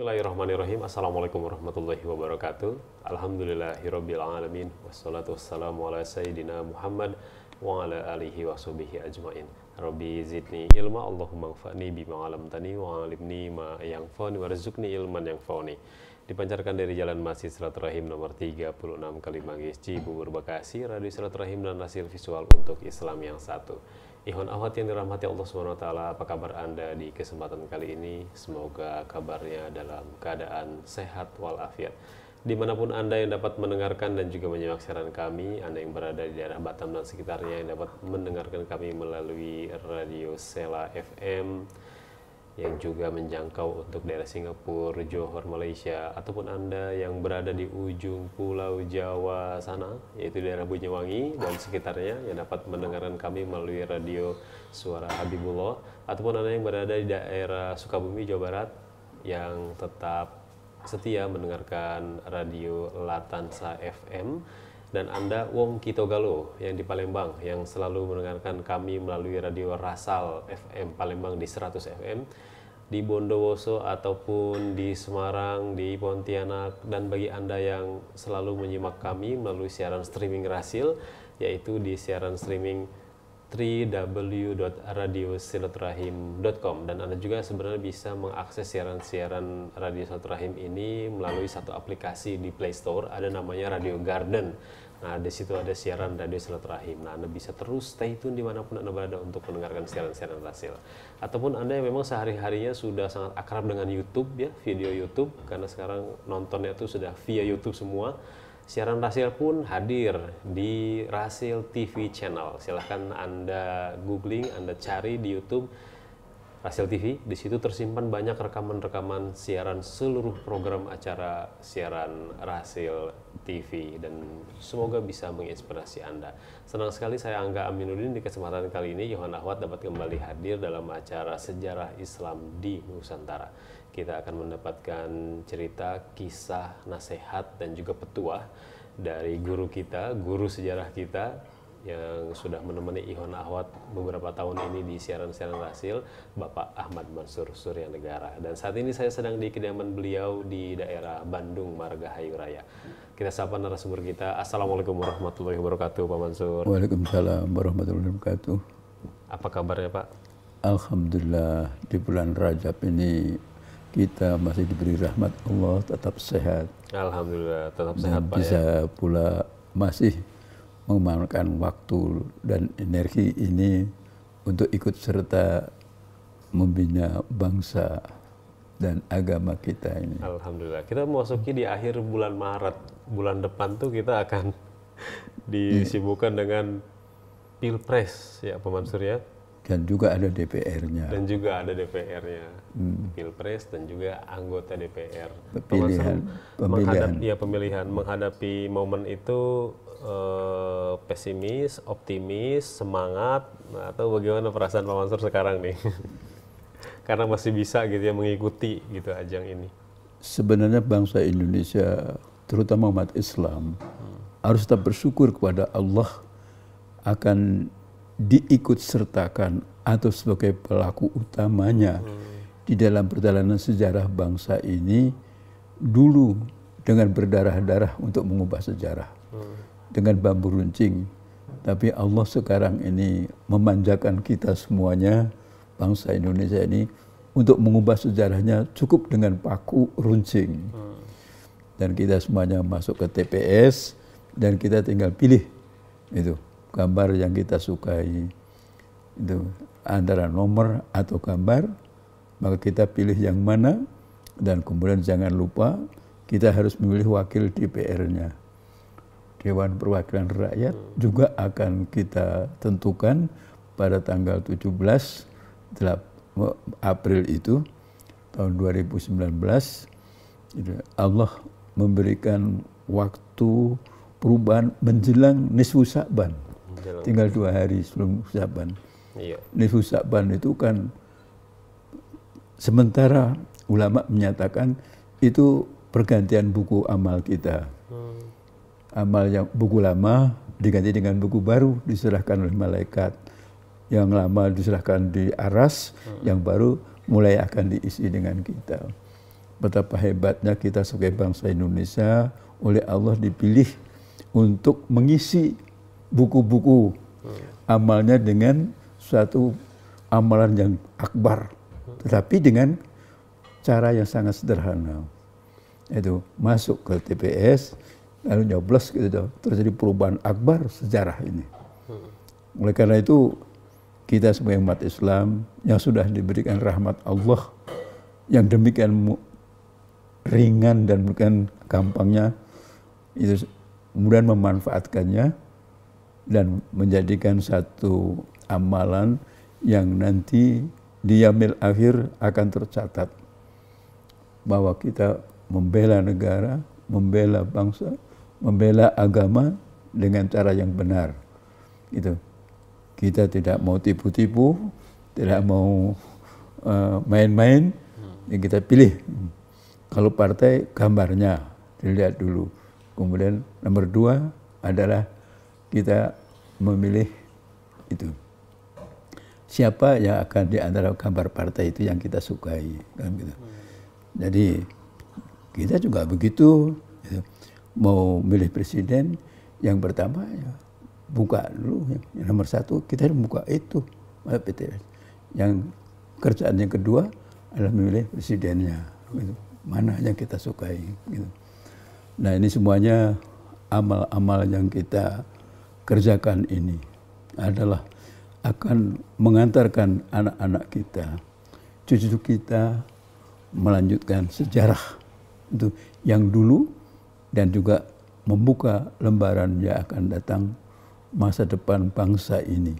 Bismillahirrahmanirrahim. Assalamualaikum warahmatullahi wabarakatuh. Alhamdulillahirabbil alamin wassalatu wassalamu ala sayyidina Muhammad wa ala alihi washabihi ajmain. Rabbi zidni ilma, Allahumma anfa'ni bima 'allamtani wa 'allimni ma yanfa'uni warzuqni ilman yanfa'uni. Dipancarkan dari Jalan Masjid Silaturahim nomor 36 Kalimanggis, Cibubur, Bekasi, Radio Silaturahim dan hasil visual untuk Islam yang satu. Ikhwan akhwat yang dirahmati Allah SWT, apa kabar Anda di kesempatan kali ini? Semoga kabarnya dalam keadaan sehat walafiat. Dimanapun Anda yang dapat mendengarkan dan juga menyimak siaran kami, Anda yang berada di daerah Batam dan sekitarnya yang dapat mendengarkan kami melalui Radio Sela FM, yang juga menjangkau untuk daerah Singapura, Johor, Malaysia, ataupun Anda yang berada di ujung Pulau Jawa sana, yaitu daerah Banyuwangi dan sekitarnya, yang dapat mendengarkan kami melalui radio Suara Habibullah, ataupun Anda yang berada di daerah Sukabumi, Jawa Barat, yang tetap setia mendengarkan radio Latansa FM, dan Anda Wong Kitogalo yang di Palembang yang selalu mendengarkan kami melalui radio Rasal FM Palembang di 100 FM, di Bondowoso ataupun di Semarang, di Pontianak, dan bagi Anda yang selalu menyimak kami melalui siaran streaming Rasil, yaitu di siaran streaming www.radiosilaturahim.com, dan Anda juga sebenarnya bisa mengakses siaran-siaran Radio Silaturahim ini melalui satu aplikasi di Play Store, ada namanya Radio Garden. Nah, di situ ada siaran Radio Silaturahim. Nah, Anda bisa terus stay tune dimanapun Anda berada untuk mendengarkan siaran-siaran Rasil. Ataupun Anda yang memang sehari-harinya sudah sangat akrab dengan YouTube, ya, video YouTube, karena sekarang nontonnya itu sudah via YouTube semua. Siaran Rasil pun hadir di Rasil TV Channel. Silahkan Anda googling, Anda cari di YouTube Rasil TV. Di situ tersimpan banyak rekaman-rekaman siaran seluruh program acara siaran Rasil TV, dan semoga bisa menginspirasi Anda. Senang sekali saya Angga Aminuddin di kesempatan kali ini Ikhwan Akhwat dapat kembali hadir dalam acara Sejarah Islam di Nusantara. Kita akan mendapatkan cerita, kisah, nasihat, dan juga petuah dari guru kita, guru sejarah kita yang sudah menemani Ikhwan Akhwat beberapa tahun ini di siaran-siaran Rasil, Bapak Ahmad Mansur Suryanegara. Dan saat ini saya sedang di kediaman beliau di daerah Bandung, Margahayu Raya. Kita sapa narasumber kita. Assalamualaikum warahmatullahi wabarakatuh, Pak Mansur. Waalaikumsalam warahmatullahi wabarakatuh. Apa kabarnya, Pak? Alhamdulillah, di bulan Rajab ini kita masih diberi rahmat Allah, tetap sehat. Alhamdulillah, tetap sehat, Pak. Bisa pula masih mengembangkan waktu dan energi ini untuk ikut serta membina bangsa dan agama kita ini. Alhamdulillah. Kita memasuki di akhir bulan Maret. Bulan depan tuh kita akan disibukkan dengan Pilpres, ya Pak Mansur, ya. Dan juga ada DPR-nya. Dan juga ada DPR-nya. Pilpres dan juga anggota DPR. Pemilihan. Menghadapi momen itu pesimis, optimis, semangat, atau bagaimana perasaan Pak Mansur sekarang nih? Karena masih bisa gitu ya mengikuti gitu ajang ini. Sebenarnya bangsa Indonesia, terutama umat Islam, harus tetap bersyukur kepada Allah akan diikut sertakan atau sebagai pelaku utamanya di dalam perjalanan sejarah bangsa ini, dulu dengan berdarah-darah untuk mengubah sejarah dengan bambu runcing, tapi Allah sekarang ini memanjakan kita semuanya, bangsa Indonesia ini, untuk mengubah sejarahnya cukup dengan paku runcing. Dan kita semuanya masuk ke TPS dan kita tinggal pilih itu gambar yang kita sukai, itu antara nomor atau gambar, maka kita pilih yang mana. Dan kemudian jangan lupa kita harus memilih wakil DPR-nya. Dewan Perwakilan Rakyat juga akan kita tentukan pada tanggal 17 April itu tahun 2019. Allah memberikan waktu perubahan menjelang nisfu Sya'ban. Tinggal 2 hari sebelum Sya'ban. Iya. Nisfu Sya'ban itu kan, sementara ulama menyatakan itu pergantian buku amal kita. Amal yang buku lama diganti dengan buku baru, diserahkan oleh malaikat. Yang lama diserahkan di aras, yang baru mulai akan diisi dengan kita. betapa hebatnya kita sebagai bangsa Indonesia oleh Allah dipilih untuk mengisi buku-buku amalnya dengan suatu amalan yang akbar, tetapi dengan cara yang sangat sederhana. Itu masuk ke TPS, lalu nyoblos gitu, terjadi perubahan akbar sejarah ini. Oleh karena itu kita sebagai umat Islam yang sudah diberikan rahmat Allah yang demikian ringan dan bukan gampangnya, itu kemudian memanfaatkannya dan menjadikan satu amalan yang nanti di yaumil akhir akan tercatat bahwa kita membela negara, membela bangsa, membela agama dengan cara yang benar. Itu kita tidak mau tipu-tipu, tidak mau main-main, yang kita pilih. Kalau partai gambarnya dilihat dulu. Kemudian nomor 2 adalah kita memilih itu. Siapa yang akan di antara gambar partai itu yang kita sukai, kan gitu. Jadi kita juga begitu, gitu. Mau milih presiden, yang pertama ya buka dulu, yang nomor 1 kita buka itu PTS. Yang kerjaan yang kedua adalah memilih presidennya, gitu. Mana yang kita sukai, gitu. Nah ini semuanya amal-amal yang kita kerjakan ini adalah akan mengantarkan anak-anak kita, cucu kita melanjutkan sejarah itu yang dulu dan juga membuka lembaran yang akan datang masa depan bangsa ini.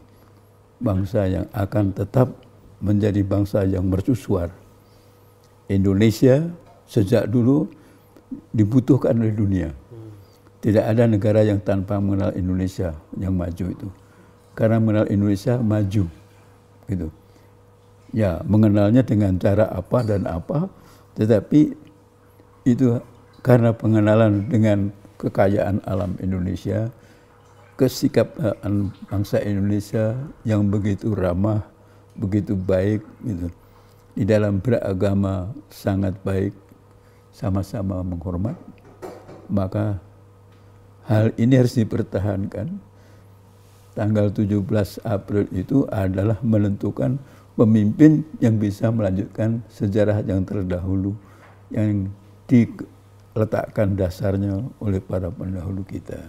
Bangsa yang akan tetap menjadi bangsa yang mercusuar. Indonesia sejak dulu dibutuhkan oleh dunia. Tidak ada negara yang tanpa mengenal Indonesia yang maju itu. Karena mengenal Indonesia maju, gitu. Ya, mengenalnya dengan cara apa dan apa, tetapi itu karena pengenalan dengan kekayaan alam Indonesia, kesikapan bangsa Indonesia yang begitu ramah, begitu baik, gitu. Di dalam beragama sangat baik, sama-sama menghormat, maka hal ini harus dipertahankan. Tanggal 17 April itu adalah menentukan pemimpin yang bisa melanjutkan sejarah yang terdahulu, yang diletakkan dasarnya oleh para pendahulu kita.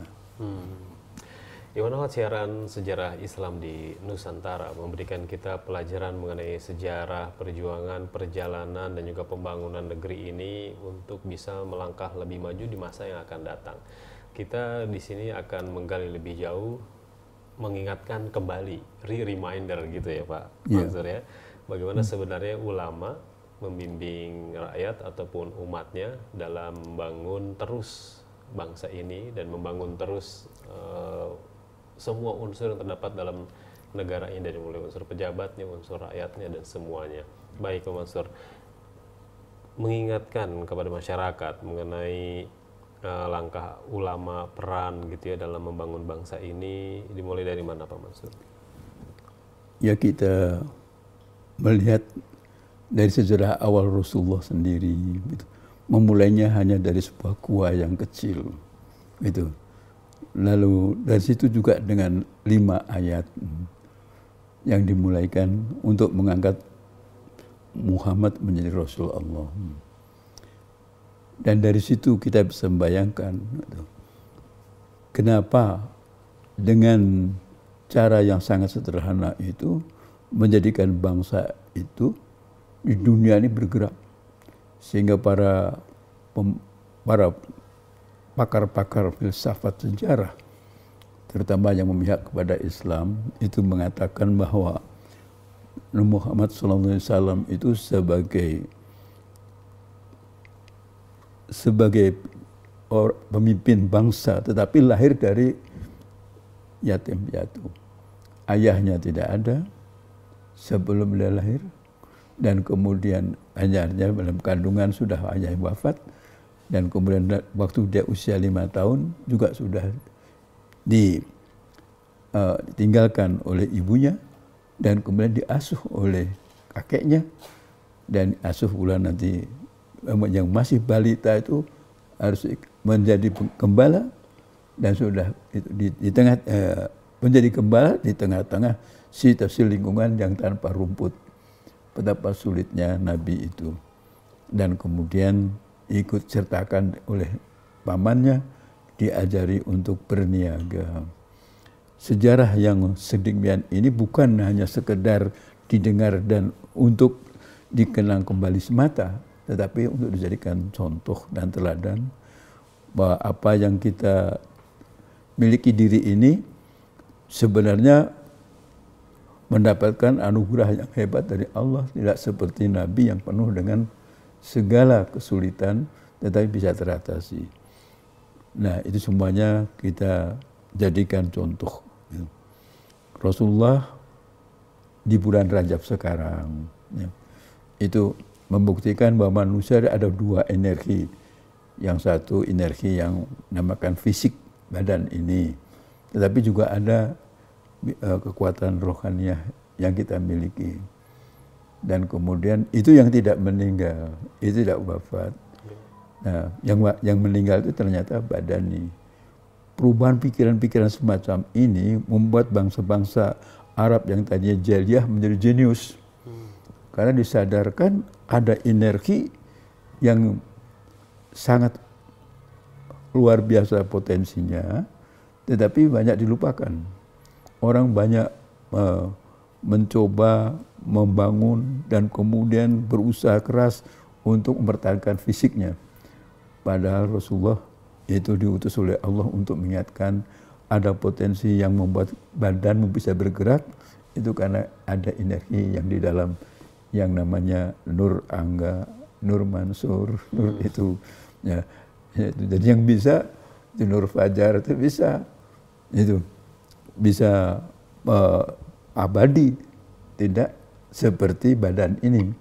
Gimana siaran sejarah Islam di Nusantara memberikan kita pelajaran mengenai sejarah, perjuangan, perjalanan, dan juga pembangunan negeri ini untuk bisa melangkah lebih maju di masa yang akan datang. Kita di sini akan menggali lebih jauh, mengingatkan kembali, reminder gitu ya Pak Mansur ya, bagaimana sebenarnya ulama membimbing rakyat ataupun umatnya dalam membangun terus bangsa ini dan membangun terus semua unsur yang terdapat dalam negara ini, dari mulai unsur pejabatnya, unsur rakyatnya, dan semuanya. Baik Pak Mansur, mengingatkan kepada masyarakat mengenai langkah ulama, peran gitu ya dalam membangun bangsa ini, dimulai dari mana Pak Mansur? Ya kita melihat dari sejarah awal Rasulullah sendiri, gitu. Memulainya hanya dari sebuah gua yang kecil, gitu. Lalu dari situ juga dengan 5 ayat yang dimulaikan untuk mengangkat Muhammad menjadi Rasul Allah. Dan dari situ kita bisa membayangkan kenapa dengan cara yang sangat sederhana itu menjadikan bangsa itu di dunia ini bergerak, sehingga para pakar-pakar filsafat sejarah, terutama yang memihak kepada Islam, itu mengatakan bahwa Muhammad SAW itu sebagai pemimpin bangsa, tetapi lahir dari yatim piatu. Ayahnya tidak ada sebelum dia lahir, dan kemudian ayahnya dalam kandungan sudah ayah wafat, dan kemudian waktu dia usia 5 tahun juga sudah ditinggalkan oleh ibunya, dan kemudian diasuh oleh kakeknya, dan asuh pula nanti yang masih balita itu harus menjadi gembala, dan sudah di tengah menjadi gembala di tengah-tengah situasi lingkungan yang tanpa rumput. Betapa sulitnya Nabi itu, dan kemudian ikut sertakan oleh pamannya, diajari untuk berniaga. Sejarah yang sedemikian ini bukan hanya sekedar didengar dan untuk dikenang kembali semata, tetapi untuk dijadikan contoh dan teladan bahwa apa yang kita miliki diri ini sebenarnya mendapatkan anugerah yang hebat dari Allah, tidak seperti Nabi yang penuh dengan segala kesulitan tetapi bisa teratasi. Nah, itu semuanya kita jadikan contoh. Rasulullah di bulan Rajab sekarang itu membuktikan bahwa manusia ada dua energi. Yang satu energi yang namakan fisik badan ini, tetapi juga ada kekuatan rohaniah yang kita miliki, dan kemudian itu yang tidak meninggal, itu tidak wafat. Nah, yang meninggal itu ternyata badani. Perubahan pikiran-pikiran semacam ini membuat bangsa-bangsa Arab yang tadinya jahiliyah menjadi jenius, karena disadarkan ada energi yang sangat luar biasa potensinya, tetapi banyak dilupakan. Orang banyak mencoba membangun dan kemudian berusaha keras untuk mempertahankan fisiknya. Padahal Rasulullah itu diutus oleh Allah untuk mengingatkan ada potensi yang membuat badanmu bisa bergerak, itu karena ada energi yang di dalam yang namanya Nur Angga, Nur Mansur, Nur itu. Ya, jadi yang bisa itu Nur Fajar itu bisa abadi, tidak seperti badan ini,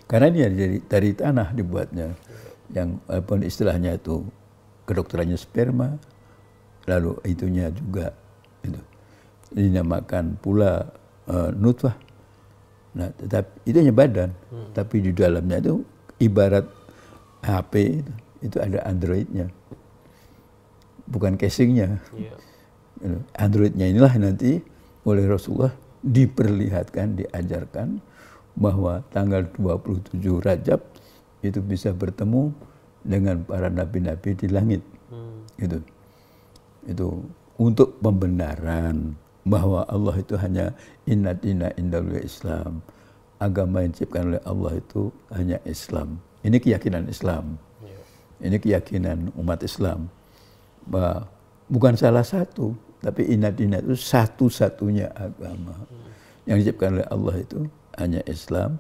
karena dia dari tanah dibuatnya, yang apa istilahnya itu kedokterannya sperma, lalu itunya juga itu dinamakan pula nutfah. Nah, tetapi itu hanya badan, tapi di dalamnya itu ibarat HP itu ada Androidnya, bukan casingnya. Androidnya inilah nanti oleh Rasulullah diperlihatkan, diajarkan bahwa tanggal 27 Rajab itu bisa bertemu dengan para nabi-nabi di langit. Itu untuk pembenaran bahwa Allah itu hanya inna dina indal Islam. Agama yang diciptakan oleh Allah itu hanya Islam. Ini keyakinan Islam. Ini keyakinan umat Islam. Bahwa bukan salah satu, tapi inna dina itu satu-satunya agama. Yang diciptakan oleh Allah itu hanya Islam.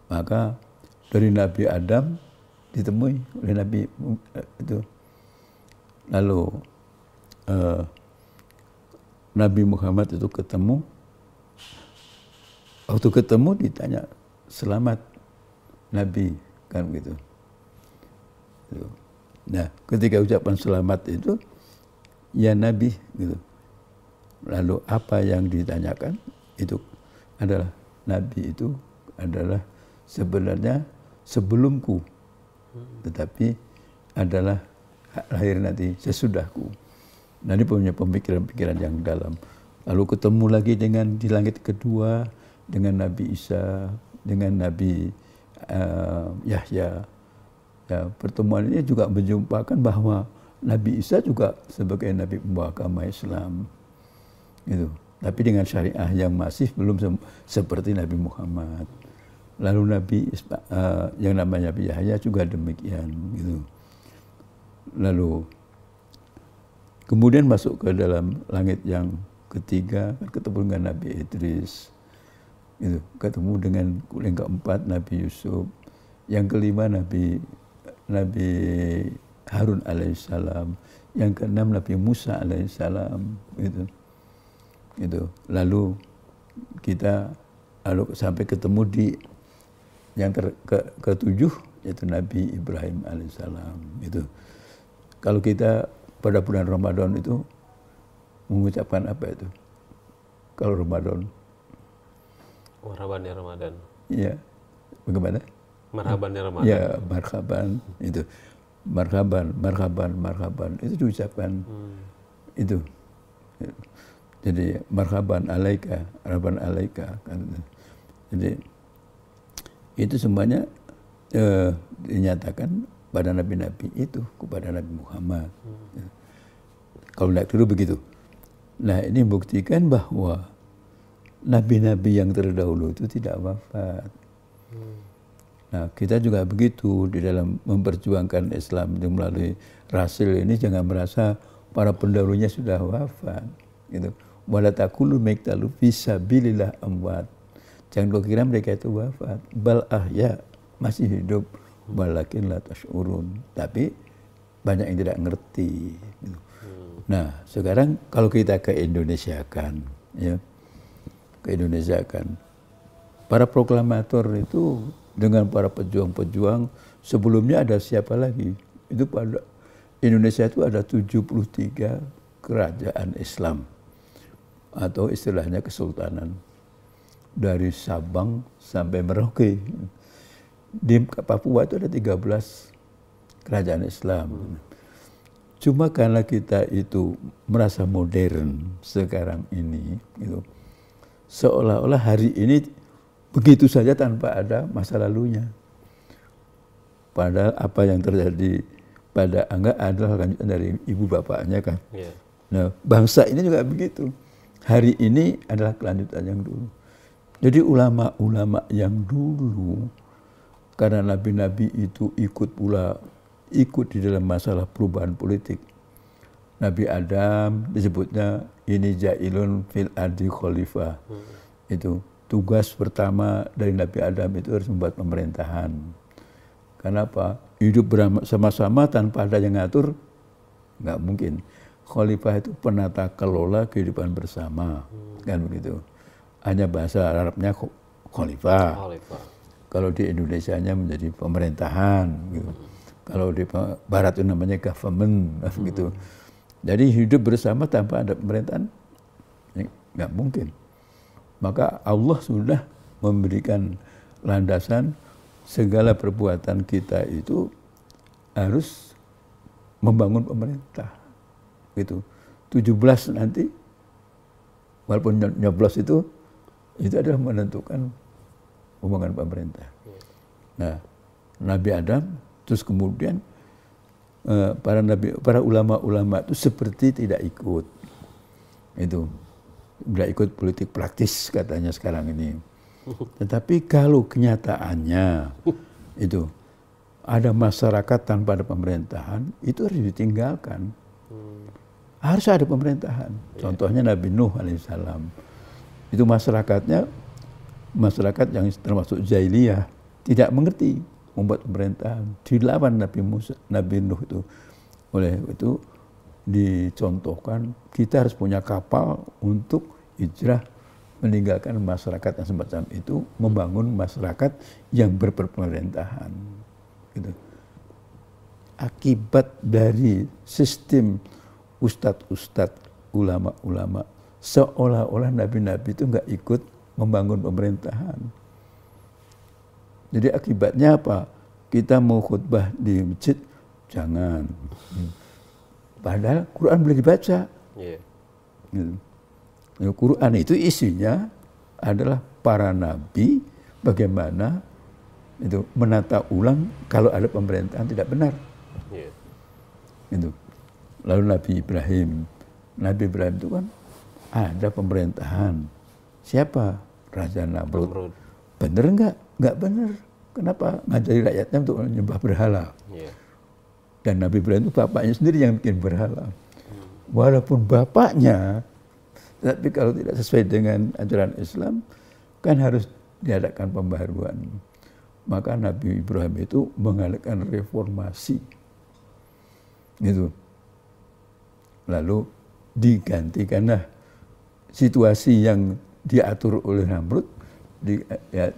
Maka dari Nabi Adam ditemui oleh Nabi itu. Lalu Nabi Muhammad itu ketemu. Waktu ketemu ditanya, selamat Nabi, kan gitu. Nah, ketika ucapan selamat itu, ya Nabi, gitu. Lalu apa yang ditanyakan itu adalah Nabi itu adalah sebenarnya sebelumku, tetapi adalah lahir nanti sesudahku. Nah, ini punya pemikiran-pemikiran yang dalam. Lalu ketemu lagi dengan di langit kedua dengan Nabi Isa, dengan Nabi Yahya. Ya, pertemuan ini juga menjumpakan bahwa Nabi Isa juga sebagai Nabi pembawa agama Islam. Gitu. Tapi dengan syariah yang masih belum seperti Nabi Muhammad. Lalu Nabi yang namanya Nabi Yahya juga demikian. Gitu. Lalu kemudian masuk ke dalam langit yang ketiga, ketemu dengan Nabi Idris. Gitu. Ketemu dengan yang keempat Nabi Yusuf. Yang kelima Nabi Harun alaihissalam. Yang keenam Nabi Musa alaihissalam. Gitu. Lalu kita sampai ketemu di yang ketujuh, yaitu Nabi Ibrahim alaihissalam. Itu. Kalau kita pada bulan Ramadan itu mengucapkan apa itu? Kalau Ramadan? Ramadan. Iya. Bagaimana? Marhabannya Ramadan. Ya, marhaban itu. Marhaban itu diucapkan. Itu. Jadi marhaban alaika. Kan. Jadi itu semuanya dinyatakan pada nabi-nabi itu, kepada Nabi Muhammad. Kalau tidak dulu begitu. Nah, ini buktikan bahwa nabi-nabi yang terdahulu itu tidak wafat. Nah, kita juga begitu di dalam memperjuangkan Islam itu melalui Rasul ini, jangan merasa para pendahulunya sudah wafat. Gitu. Wala taqulu maiktalu fisabilillah amwat. Jangan kau kira mereka itu wafat. Bal ahya, masih hidup. Walakin la tash'urun. Tapi banyak yang tidak ngerti. Gitu. Nah, sekarang kalau kita ke Indonesia kan, ya, ke Indonesia kan, para proklamator itu dengan para pejuang-pejuang sebelumnya ada siapa lagi? Itu pada Indonesia itu ada 73 kerajaan Islam atau istilahnya kesultanan dari Sabang sampai Merauke. Di Papua itu ada 13 kerajaan Islam. Cuma karena kita itu merasa modern sekarang ini, gitu, seolah-olah hari ini begitu saja tanpa ada masa lalunya. Padahal apa yang terjadi pada Angga adalah lanjutan dari ibu bapaknya kan. Yeah. Nah, bangsa ini juga begitu. Hari ini adalah kelanjutan yang dulu. Jadi ulama-ulama yang dulu, karena nabi-nabi itu ikut di dalam masalah perubahan politik. Nabi Adam disebutnya ini ja'ilun fil ardi khalifah. Itu tugas pertama dari Nabi Adam itu harus membuat pemerintahan. Kenapa? Hidup bersama-sama tanpa ada yang ngatur, nggak mungkin. Khalifah itu penata kelola kehidupan bersama, kan begitu. Hanya bahasa Arabnya khalifah. Kalau di Indonesianya menjadi pemerintahan, gitu. Kalau di Barat itu namanya government, gitu. Jadi hidup bersama tanpa ada pemerintahan, nggak mungkin. Maka Allah sudah memberikan landasan segala perbuatan kita itu harus membangun pemerintah. Gitu. 17 nanti, walaupun nyoblos itu adalah menentukan pembangunan pemerintah. Nah, Nabi Adam, terus kemudian para ulama-ulama itu seperti tidak ikut. Itu tidak ikut politik praktis katanya sekarang ini. Tetapi kalau kenyataannya itu ada masyarakat tanpa ada pemerintahan, itu harus ditinggalkan. Harus ada pemerintahan. Contohnya Nabi Nuh alaihissalam. Itu masyarakatnya masyarakat yang termasuk jahiliyah, tidak mengerti membuat pemerintahan. Dilawan Nabi Nuh itu. Oleh itu dicontohkan kita harus punya kapal untuk hijrah meninggalkan masyarakat yang semacam itu, membangun masyarakat yang berpemerintahan. Gitu. Akibat dari sistem ustadz-ustadz, ulama-ulama, seolah-olah nabi-nabi itu nggak ikut membangun pemerintahan. Jadi akibatnya apa? Kita mau khutbah di masjid, jangan. Padahal Quran boleh dibaca. Yeah. Gitu. Quran itu isinya adalah para nabi bagaimana itu menata ulang kalau ada pemerintahan tidak benar. Yeah. Gitu. Lalu Nabi Ibrahim itu kan ada pemerintahan. Siapa? Raja Namrud. Bener enggak? Enggak bener. Kenapa? Ngajari rakyatnya untuk menyembah berhala. Yeah. Dan Nabi Ibrahim itu bapaknya sendiri yang bikin berhala. Walaupun bapaknya, tapi kalau tidak sesuai dengan ajaran Islam, kan harus diadakan pembaharuan. Maka Nabi Ibrahim itu mengadakan reformasi. Gitu. Lalu digantikanlah situasi yang diatur oleh Namrud,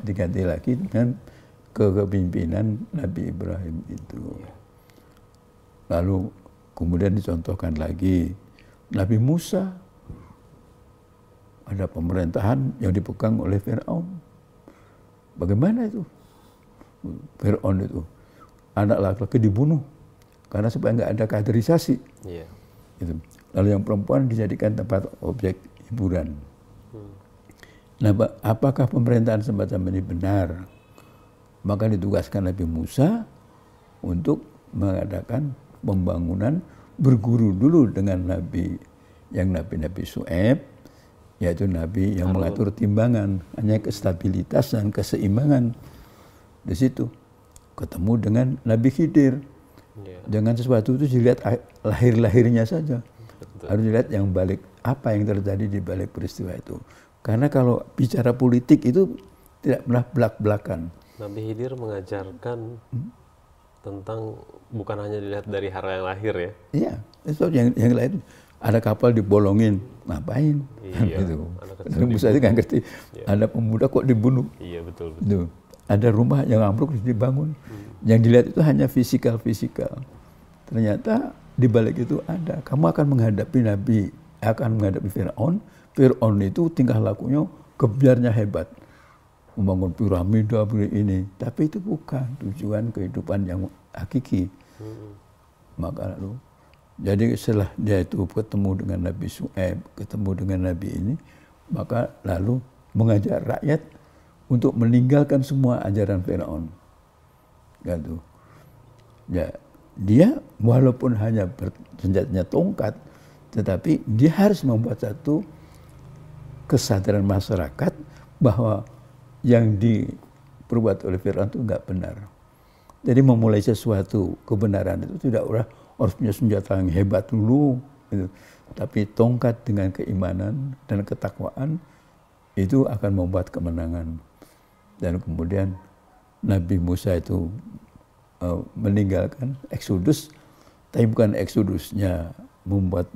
diganti lagi dengan kepemimpinan Nabi Ibrahim itu. Lalu kemudian dicontohkan lagi Nabi Musa, ada pemerintahan yang dipegang oleh Fir'aun. Bagaimana itu? Fir'aun itu anak laki-laki dibunuh karena supaya nggak ada kaderisasi. Gitu. Lalu yang perempuan dijadikan tempat objek hiburan. Nah, apakah pemerintahan semacam ini benar? Maka ditugaskan Nabi Musa untuk mengadakan pembangunan, berguru dulu dengan Nabi Syuaib, yaitu Nabi yang mengatur timbangan, hanya stabilitas dan keseimbangan. Di situ ketemu dengan Nabi Khidir. Jangan sesuatu itu dilihat lahir-lahirnya saja. Betul. Harus dilihat yang balik, apa yang terjadi di balik peristiwa itu. Karena kalau bicara politik itu tidak pernah belak-belakan. Nabi Khidir mengajarkan tentang bukan hanya dilihat dari hal yang lahir ya. Iya, itu yang lain. Ada kapal dibolongin, ngapain? Iya, gitu. Musa itu nggak ngerti. Iya. Ada pemuda kok dibunuh. Iya, betul. Gitu. Ada rumah yang ambruk dibangun. Yang dilihat itu hanya fisikal. Ternyata di balik itu ada. Kamu akan menghadapi Fir'aun. Fir'aun itu tingkah lakunya kebiarnya hebat. Membangun piramida ini. Tapi itu bukan tujuan kehidupan yang hakiki. Maka lalu, jadi setelah dia itu ketemu dengan Nabi Syuaib, ketemu dengan Nabi ini, maka lalu mengajak rakyat untuk meninggalkan semua ajaran Fir'aun. Gitu. Ya, dia walaupun hanya senjatanya tongkat, tetapi dia harus membuat satu kesadaran masyarakat bahwa yang diperbuat oleh Fir'aun itu enggak benar. Jadi memulai sesuatu kebenaran itu tidak harus punya senjata yang hebat dulu, gitu. Tapi tongkat dengan keimanan dan ketakwaan itu akan membuat kemenangan. Dan kemudian Nabi Musa itu meninggalkan Exodus, tapi bukan Exodusnya membuat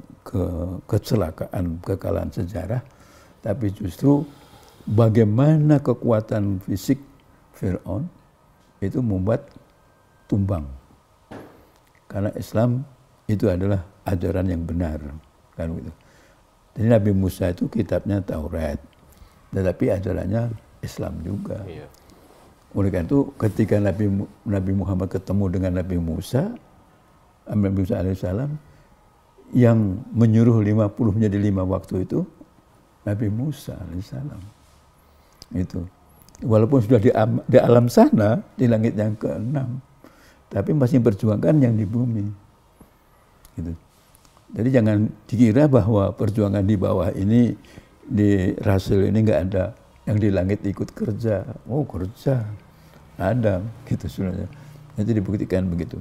kecelakaan, kekalahan sejarah, tapi justru bagaimana kekuatan fisik Fir'aun itu membuat tumbang. Karena Islam itu adalah ajaran yang benar, kan gitu. Jadi Nabi Musa itu kitabnya Taurat, tetapi ajarannya Islam juga. Iya. Oleh karena itu ketika Nabi Muhammad ketemu dengan Nabi Musa alaihissalam, yang menyuruh 50 menjadi 5 waktu itu Nabi Musa alaihissalam. Itu. Walaupun sudah di alam sana, di langit yang ke-6, tapi masih perjuangkan yang di bumi. Gitu. Jadi jangan dikira bahwa perjuangan di bawah ini, di Rasul ini nggak ada. Yang di langit ikut kerja. Oh, kerja. Ada, gitu sebenarnya. Nanti dibuktikan begitu.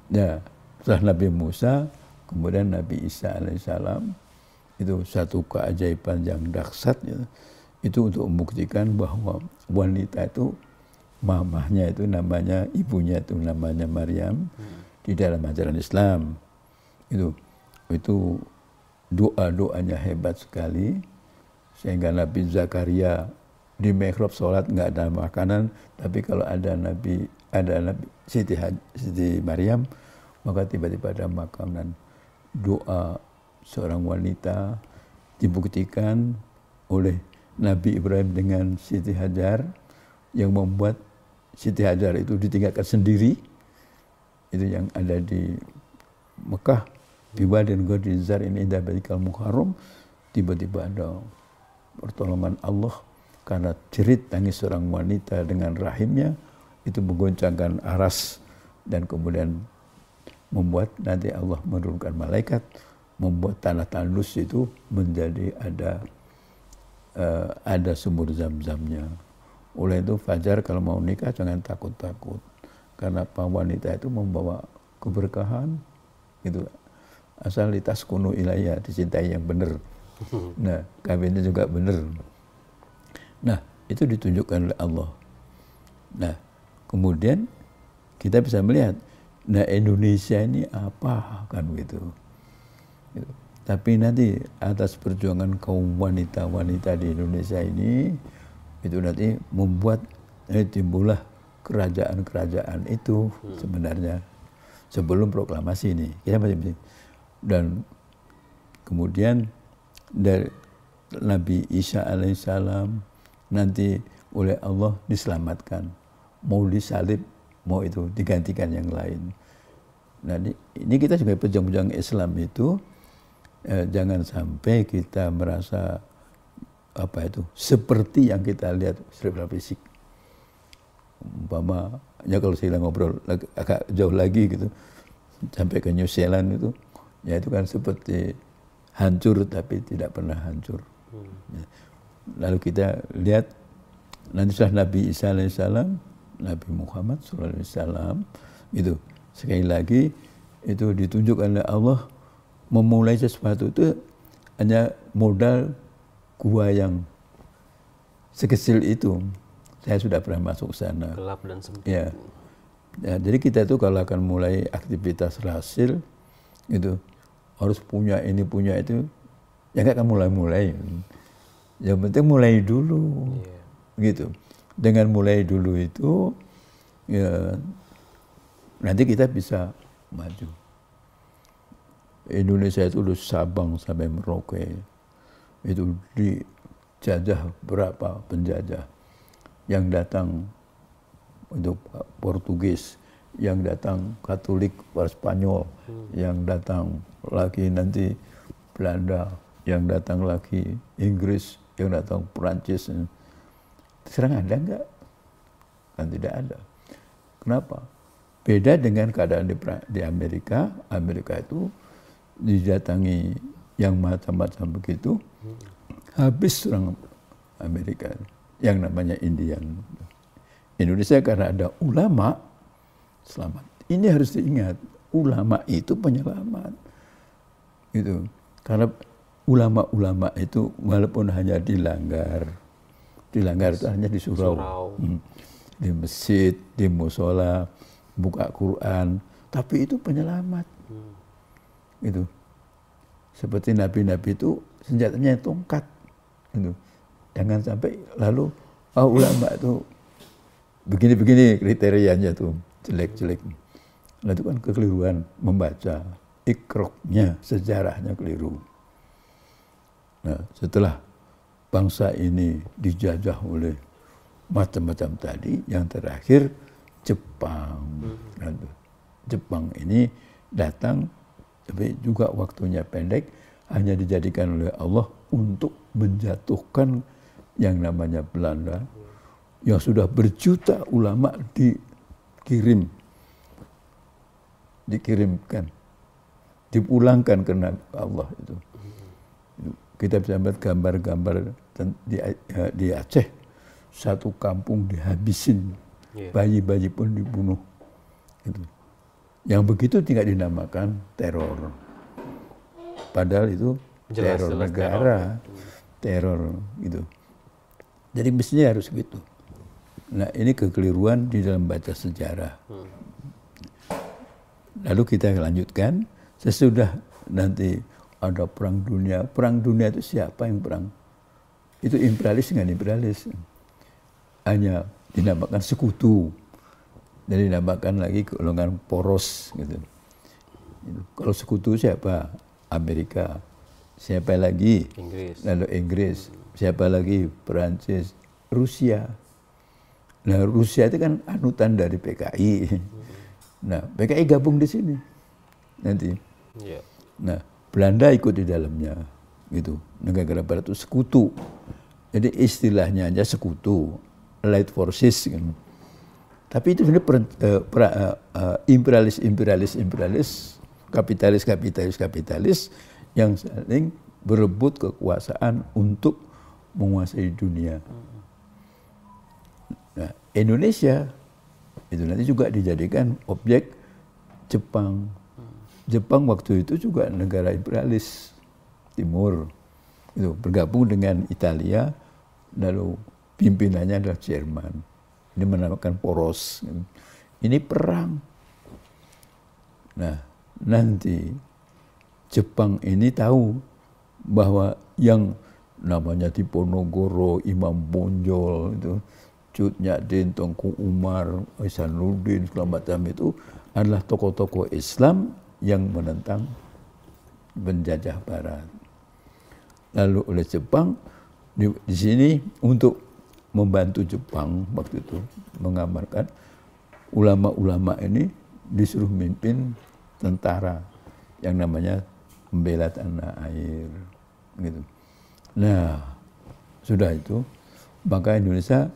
Ya, setelah Nabi Musa, kemudian Nabi Isa alaihissalam, itu satu keajaiban yang dahsyat, ya. Itu untuk membuktikan bahwa wanita itu, mamahnya itu namanya, ibunya itu namanya Maryam, di dalam ajaran Islam. Itu doa-doanya hebat sekali, sehingga Nabi Zakaria di mihrab sholat nggak ada makanan, tapi kalau ada Nabi Siti Maryam, maka tiba-tiba ada makanan. Doa seorang wanita dibuktikan oleh Nabi Ibrahim dengan Siti Hajar, yang membuat Siti Hajar itu ditinggalkan sendiri. Itu yang ada di Mekah, di Wadin Ghadri Zarin Indah Baitikal Muharram. Tiba-tiba ada pertolongan Allah karena jerit tangis seorang wanita dengan rahimnya itu menggoncangkan aras, dan kemudian membuat nanti Allah menurunkan malaikat, membuat tanah tandus itu menjadi ada sumur zam-zamnya. Oleh itu Fajar kalau mau nikah jangan takut-takut, karena wanita itu membawa keberkahan, gitu. Asal litaskunu ilayya, dicintai yang benar. Nah, kawinnya juga benar. Nah, itu ditunjukkan oleh Allah. Nah, kemudian kita bisa melihat, nah Indonesia ini apa, kan gitu. Tapi nanti atas perjuangan kaum wanita-wanita di Indonesia ini, itu nanti membuat timbullah kerajaan-kerajaan itu sebenarnya sebelum proklamasi ini. Kita masih, dan kemudian dari Nabi Isa alaihissalam nanti oleh Allah diselamatkan. mau disalib, mau itu digantikan yang lain. Nah ini kita sebagai pejuang-pejuang Islam itu jangan sampai kita merasa seperti yang kita lihat secara fisik. Umpamanya kalau saya ngobrol agak jauh lagi gitu, sampai ke New Zealand itu, ya itu kan seperti hancur tapi tidak pernah hancur. Lalu kita lihat nanti setelah Nabi Isa alaihissalam, Nabi Muhammad SAW itu sekali lagi itu ditunjukkan oleh Allah memulai sesuatu itu hanya modal gua yang sekecil itu. Saya sudah pernah masuk ke sana. Gelap dan sempit. Ya. Ya, jadi kita itu kalau akan mulai aktivitas rasil itu harus punya ini punya itu, ya nggak akan mulai. Yang penting mulai dulu, gitu. Dengan mulai dulu itu, ya nanti kita bisa maju. Indonesia itu dari Sabang sampai Merauke itu dijajah berapa penjajah yang datang untuk Portugis, yang datang Katolik Spanyol, yang datang lagi nanti Belanda, yang datang lagi Inggris, yang datang Perancis. Sekarang ada enggak? Kan tidak ada. Kenapa? Beda dengan keadaan di Amerika. Amerika itu didatangi yang macam-macam begitu, habis orang Amerika yang namanya Indian. Indonesia karena ada ulama selamat. Ini harus diingat, ulama itu penyelamat. Gitu. Karena ulama-ulama itu walaupun hanya dilanggar itu hanya di surau. Di masjid, di musola, buka Quran, tapi itu penyelamat. Gitu. Seperti nabi-nabi itu senjatanya tongkat. Gitu. Jangan sampai lalu ulama itu begini-begini kriterianya tuh jelek-jelek. Nah itu kan kekeliruan membaca ikroknya, sejarahnya keliru. Nah setelah bangsa ini dijajah oleh macam-macam tadi, yang terakhir Jepang. Jepang ini datang, tapi juga waktunya pendek, hanya dijadikan oleh Allah untuk menjatuhkan yang namanya Belanda, yang sudah berjuta ulama dikirimkan, dipulangkan ke Allah itu. Kita bisa melihat gambar-gambar di Aceh, satu kampung dihabisin, bayi-bayi pun dibunuh. Gitu. Yang begitu tidak dinamakan teror. Padahal itu teror negara, teror gitu. Jadi mestinya harus gitu. Nah ini kekeliruan di dalam baca sejarah. Lalu kita lanjutkan, sesudah nanti ada perang dunia. Perang dunia itu siapa yang perang? Itu imperialis dengan imperialis. Hanya dinamakan sekutu. Dan dinamakan lagi golongan poros. Gitu. Kalau sekutu siapa? Amerika. Siapa lagi? Inggris. Lalu Inggris. Siapa lagi? Perancis. Rusia. Nah Rusia itu kan anutan dari PKI. Nah PKI gabung di sini nanti. Nah Belanda ikut di dalamnya, gitu. Negara Barat itu sekutu. Jadi istilahnya aja sekutu, Allied Forces. Kan. Tapi itu sebenarnya imperialis, kapitalis yang saling berebut kekuasaan untuk menguasai dunia. Nah, Indonesia itu nanti juga dijadikan objek Jepang. Jepang waktu itu juga negara imperialis timur, itu bergabung dengan Italia, lalu pimpinannya adalah Jerman. Ini menamakan poros. Ini perang. Nah, nanti Jepang ini tahu bahwa yang namanya Diponegoro, Imam Bonjol, itu Cut Nyak Tengku Umar, Ihsanuddin, segala macam itu adalah tokoh-tokoh Islam yang menentang penjajah Barat. Lalu oleh Jepang di sini untuk membantu Jepang waktu itu mengamarkan ulama-ulama ini disuruh mimpin tentara yang namanya membela tanah air gitu. Nah, sudah itu maka Indonesia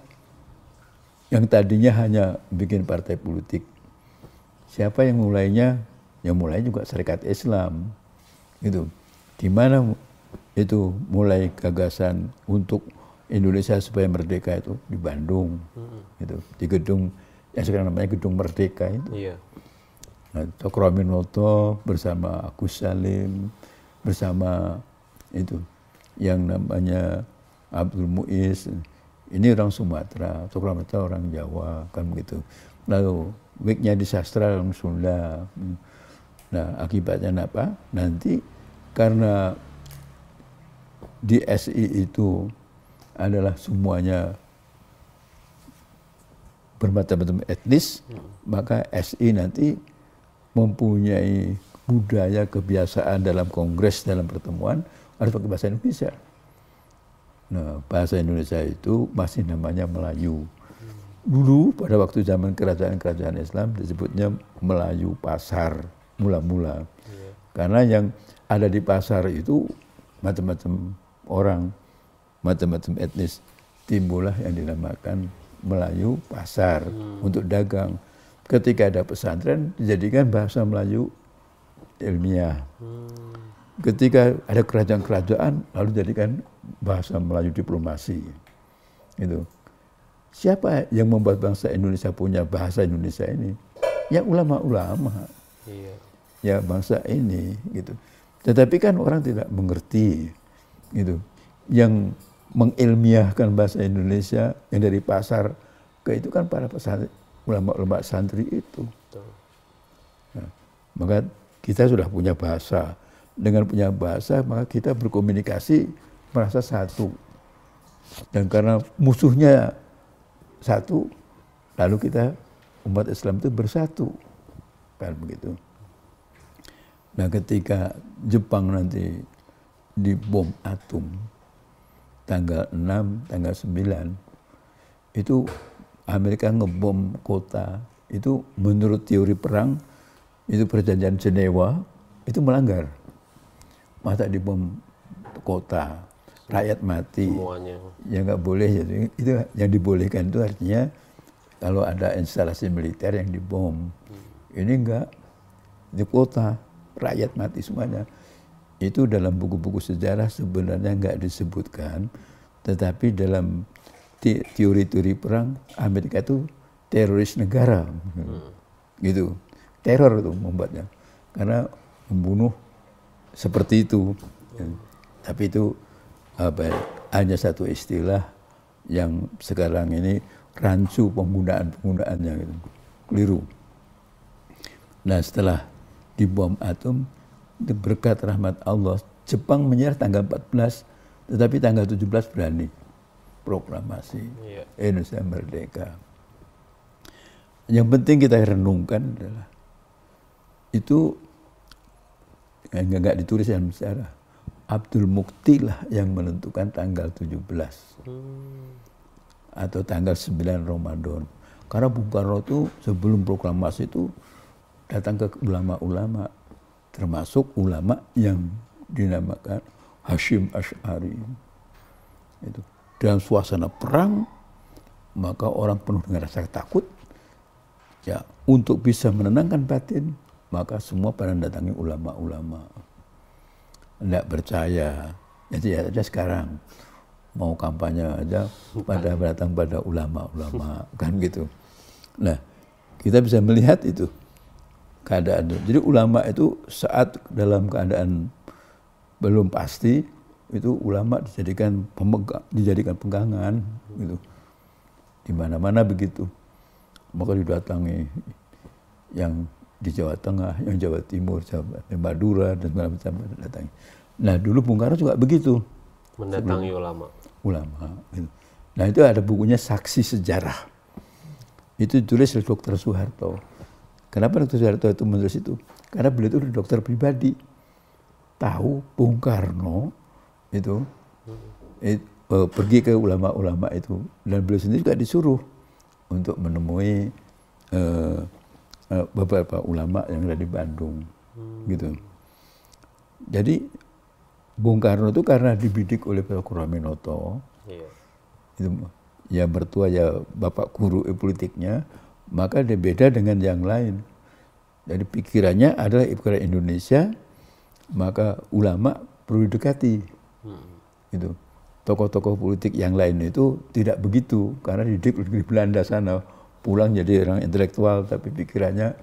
yang tadinya hanya bikin partai politik, siapa yang mulainya? Yang mulai juga Serikat Islam gitu. Di mana itu mulai gagasan untuk Indonesia supaya merdeka itu di Bandung gitu, di gedung yang sekarang namanya Gedung Merdeka itu. Iya. Nah, Cokroaminoto bersama Agus Salim, bersama itu yang namanya Abdul Muiz, ini orang Sumatera, Cokroaminoto orang Jawa, kan begitu. Lalu Wignya di sastra orang Sunda. Nah, akibatnya apa? Nanti karena di SI itu adalah semuanya bermacam-macam etnis, maka SI nanti mempunyai budaya kebiasaan dalam kongres, dalam pertemuan harus pakai bahasa Indonesia. Nah, bahasa Indonesia itu masih namanya Melayu. Dulu pada waktu zaman kerajaan-kerajaan Islam disebutnya Melayu Pasar mula-mula. Karena yang ada di pasar itu macam-macam orang, macam-macam etnis. Timbullah yang dinamakan Melayu Pasar untuk dagang. Ketika ada pesantren dijadikan bahasa Melayu ilmiah. Ketika ada kerajaan-kerajaan lalu jadikan bahasa Melayu diplomasi. Gitu. Siapa yang membuat bangsa Indonesia punya bahasa Indonesia ini? Ya ulama-ulama. Iya. Ya bangsa ini gitu. Tetapi kan orang tidak mengerti gitu. Yang mengilmiahkan bahasa Indonesia yang dari pasar ke itu kan para pesantren, ulama-ulama santri itu. Nah, maka kita sudah punya bahasa. Dengan punya bahasa maka kita berkomunikasi merasa satu. Dan karena musuhnya satu, lalu kita umat Islam itu bersatu. Kan begitu. Nah, ketika Jepang nanti dibom atom tanggal 6, tanggal 9 itu Amerika ngebom kota itu menurut teori perang itu perjanjian Jenewa itu melanggar. Masa dibom kota, rakyat mati. Semuanya. Ya nggak boleh. Jadi itu yang dibolehkan itu artinya kalau ada instalasi militer yang dibom. Ini enggak, di kota rakyat mati semuanya. Itu dalam buku-buku sejarah sebenarnya enggak disebutkan, tetapi dalam teori-teori perang Amerika itu teroris negara, gitu. Teror itu membuatnya, karena membunuh seperti itu. Tapi itu hanya satu istilah yang sekarang ini rancu penggunaannya, gitu. Keliru. Nah, setelah dibom atom, berkat rahmat Allah, Jepang menyerah tanggal 14, tetapi tanggal 17 berani proklamasi Indonesia merdeka. Yang penting kita renungkan adalah itu enggak ditulis dalam sejarah. Abdul Mukti lah yang menentukan tanggal 17 atau tanggal 9 Ramadan. Karena Bung Karno itu sebelum proklamasi itu datang ke ulama-ulama, termasuk ulama yang dinamakan Hashim Asy'ari. Itu dalam suasana perang, maka orang penuh dengan rasa takut. Ya, untuk bisa menenangkan batin, maka semua pada datangi ulama-ulama. Tidak percaya, jadi aja sekarang mau kampanye aja pada datang pada ulama-ulama, kan gitu. Nah, kita bisa melihat itu keadaan. Jadi ulama itu saat dalam keadaan belum pasti, itu ulama dijadikan pegangan, gitu. Di mana-mana begitu. Maka didatangi yang di Jawa Tengah, yang Jawa Timur, Jawa Madura dan segala macam datangi. Nah, dulu Bung Karno juga begitu. Mendatangi ulama. Gitu. Nah, itu ada bukunya Saksi Sejarah. Itu ditulis oleh Dr. Soeharto. Kenapa Dr. Soeharto itu menulis itu? Karena beliau itu dokter pribadi. Tahu Bung Karno itu pergi ke ulama-ulama itu, dan beliau sendiri juga disuruh untuk menemui beberapa ulama yang ada di Bandung, gitu. Jadi Bung Karno itu karena dibidik oleh Pak Kuramenoto, itu ya mertua ya bapak guru politiknya, maka dia beda dengan yang lain. Jadi pikirannya adalah pikiran Indonesia, maka ulama perlu didekati. Gitu. Tokoh-tokoh politik yang lain itu tidak begitu, karena dididik di Belanda sana, pulang jadi orang intelektual tapi pikirannya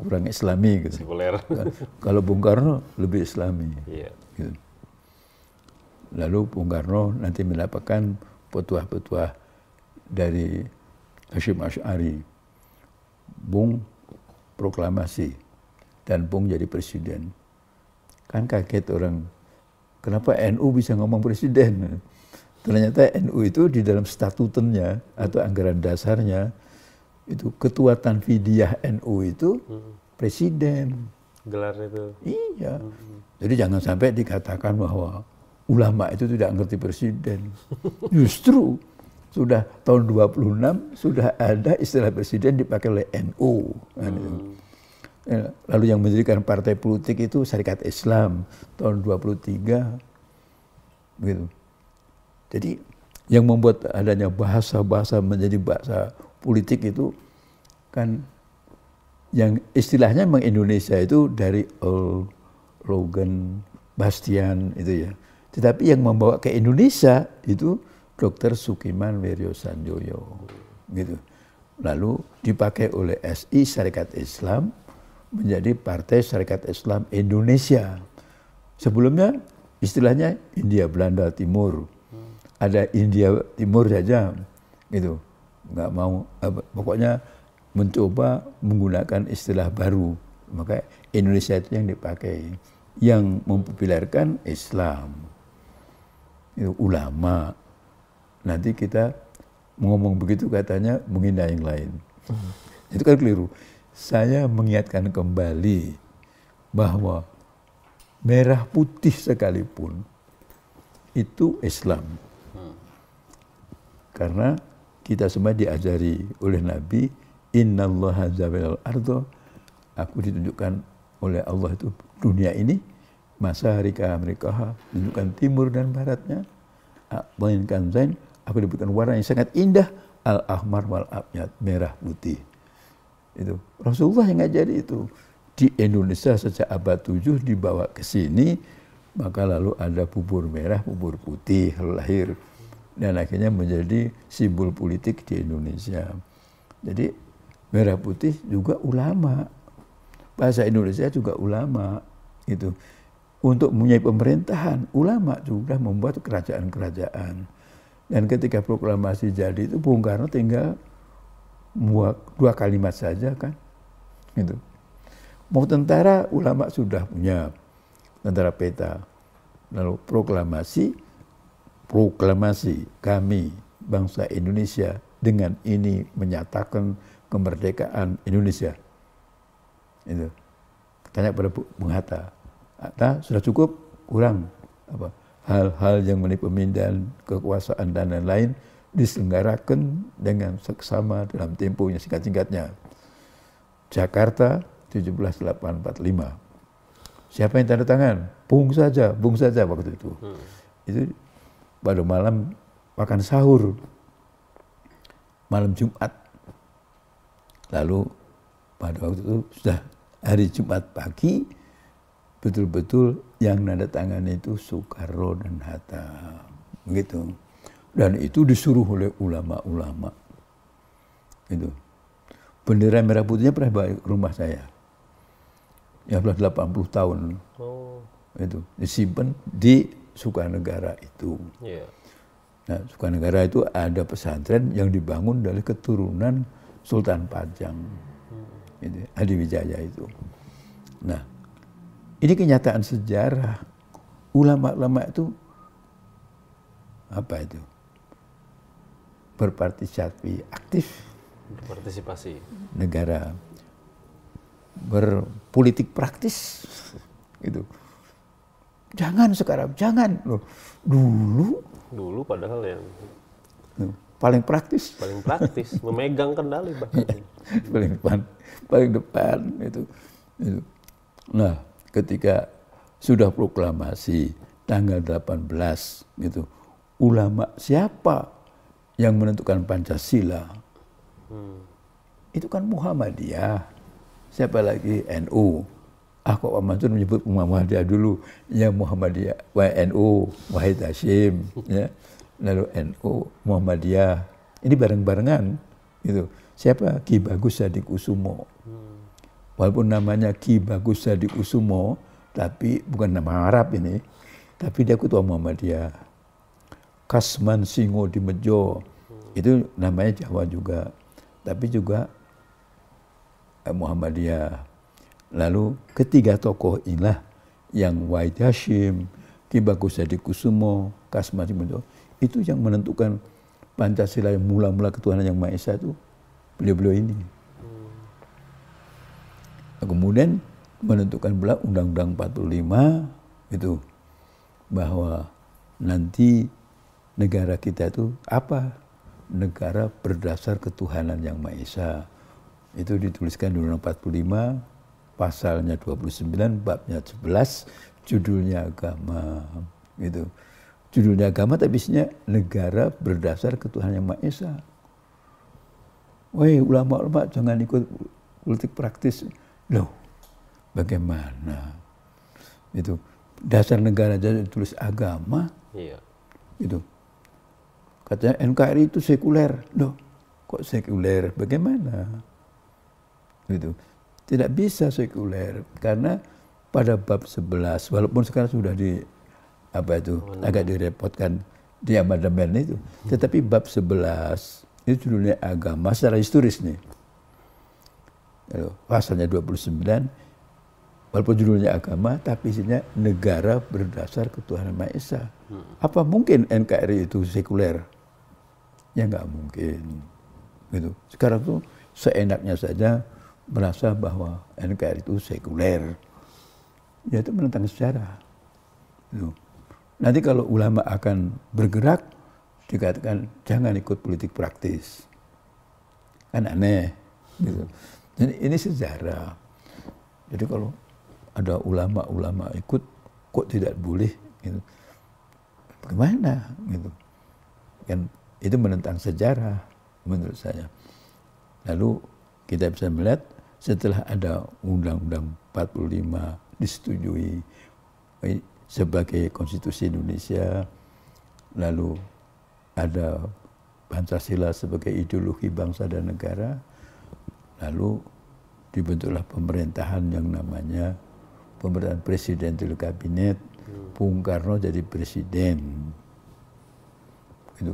kurang Islami gitu. Kalau Bung Karno lebih Islami. Gitu. Lalu Bung Karno nanti mendapatkan petuah-petuah dari Hasyim Asy'ari. Bung proklamasi dan Bung jadi presiden. Kan kaget orang, kenapa NU bisa ngomong presiden? Ternyata NU itu di dalam statutennya atau anggaran dasarnya itu ketua Tanfidiyah NU itu presiden. Gelar itu. Iya. Jadi jangan sampai dikatakan bahwa ulama itu tidak ngerti presiden. Justru sudah tahun 26 sudah ada istilah presiden dipakai oleh NU. Lalu yang mendirikan partai politik itu Syarikat Islam tahun 23. Gitu. Jadi yang membuat adanya bahasa-bahasa menjadi bahasa politik itu kan yang istilahnya memang Indonesia itu dari Earl, Logan, Bastian itu ya. Tetapi yang membawa ke Indonesia itu Dr. Sukiman Wiryo Sanjoyo, gitu. Lalu dipakai oleh SI Syarikat Islam menjadi Partai Syarikat Islam Indonesia. Sebelumnya istilahnya India Belanda Timur, ada India Timur saja, gitu. Nggak mau, pokoknya mencoba menggunakan istilah baru, maka Indonesia itu yang dipakai, yang mempopulerkan Islam. Itu ulama. Nanti kita ngomong begitu katanya menghina yang lain. Itu kan keliru. Saya mengingatkan kembali bahwa merah putih sekalipun itu Islam. Karena kita semua diajari oleh Nabi, innallaha zawalal ardo, aku ditunjukkan oleh Allah itu dunia ini, masarika mereka tunjukkan timur dan baratnya, mainkan zain, aku diberikan warna yang sangat indah, al-ahmar wal abyad, merah putih. Itu Rasulullah yang ngajari itu. Di Indonesia sejak abad 7 dibawa ke sini, maka lalu ada bubur merah, bubur putih lahir, dan akhirnya menjadi simbol politik di Indonesia. Jadi merah putih juga ulama, bahasa Indonesia juga ulama, itu. Untuk mempunyai pemerintahan, ulama juga membuat kerajaan-kerajaan. Dan ketika proklamasi jadi itu, Bung Karno tinggal membuat 2 kalimat saja kan, gitu. Mau tentara, ulama sudah punya tentara peta. Lalu proklamasi kami bangsa Indonesia dengan ini menyatakan kemerdekaan Indonesia. Itu. Tanya pada Bung Hatta. Hatta sudah cukup, kurang apa? Hal-hal yang mengenai pemindahan kekuasaan dan lain-lain diselenggarakan dengan seksama dalam tempo yang singkat-singkatnya. Jakarta 17/8/45. Siapa yang tanda tangan? Bung saja waktu itu. Itu pada malam makan sahur, malam Jumat. Lalu pada waktu itu sudah hari Jumat pagi, betul-betul yang nanda tangan itu Soekarno dan Hatta, begitu. Dan itu disuruh oleh ulama-ulama. Itu. Bendera merah putihnya pernah bawa ke rumah saya. Ya sudah 80 tahun. Itu disimpan di Sukanegara itu. Nah, Sukanegara itu ada pesantren yang dibangun dari keturunan Sultan Pajang. Itu, Hadiwijaya itu. Nah, ini kenyataan sejarah. Ulama-ulama itu apa itu? Berpartisipasi aktif. Berpartisipasi. Negara. Berpolitik praktis. Gitu. Jangan sekarang, jangan. Loh, dulu Dulu padahal yang paling praktis, memegang kendali bahkan. paling depan itu. Nah, ketika sudah proklamasi tanggal 18 gitu, ulama siapa yang menentukan Pancasila? Itu kan Muhammadiyah. Siapa lagi? NU. Kok Pak Mansur menyebut Muhammadiyah dulu? Ya Muhammadiyah, NU, Wahid Hasyim, ya. Lalu NU, Muhammadiyah. Ini bareng-barengan gitu. Siapa? Ki Bagus Sadikusumo. Walaupun namanya Ki Bagus Sadikusumo, tapi bukan nama Arab ini, tapi dia ketua Muhammadiyah. Kasman Singo di Mejo, itu namanya Jawa juga, tapi juga Muhammadiyah. Lalu ketiga tokoh inilah yang Wahid Hasyim, Ki Bagus Sadikusumo, Kasman Singo di Mejo, itu yang menentukan Pancasila yang mula-mula ketuhanan yang Maha Esa itu beliau-beliau ini. Kemudian menentukan pula Undang-Undang 45 itu bahwa nanti negara kita itu apa? Negara berdasar ketuhanan yang Maha Esa. Itu dituliskan di Undang-Undang 45, pasalnya 29, babnya 11, judulnya agama. Gitu. Judulnya agama tapi isinya negara berdasar ketuhanan yang Maha Esa. Woi, ulama-ulama jangan ikut politik praktis. Loh, bagaimana? Itu dasar negara aja ditulis agama. Iya. Itu. Katanya NKRI itu sekuler. Loh, kok sekuler? Bagaimana? Gitu. Tidak bisa sekuler karena pada bab 11 walaupun sekarang sudah agak direpotkan di amandemen itu, tetapi bab 11 itu judulnya agama secara historis nih. Pasalnya 29 walaupun judulnya agama tapi isinya negara berdasar ketuhanan Maha Esa. Apa mungkin NKRI itu sekuler? Ya nggak mungkin. Gitu. Sekarang tuh seenaknya saja merasa bahwa NKRI itu sekuler. Ya itu menentang sejarah. Gitu. Nanti kalau ulama akan bergerak dikatakan jangan ikut politik praktis. Kan aneh. Gitu. Jadi ini sejarah. Jadi kalau ada ulama-ulama ikut kok tidak boleh gitu. Bagaimana gitu. Kan itu menentang sejarah menurut saya. Lalu kita bisa melihat setelah ada Undang-Undang 45 disetujui sebagai konstitusi Indonesia, lalu ada Pancasila sebagai ideologi bangsa dan negara, lalu dibentuklah pemerintahan yang namanya pemerintahan presidensial kabinet. Bung Karno jadi presiden. Gitu.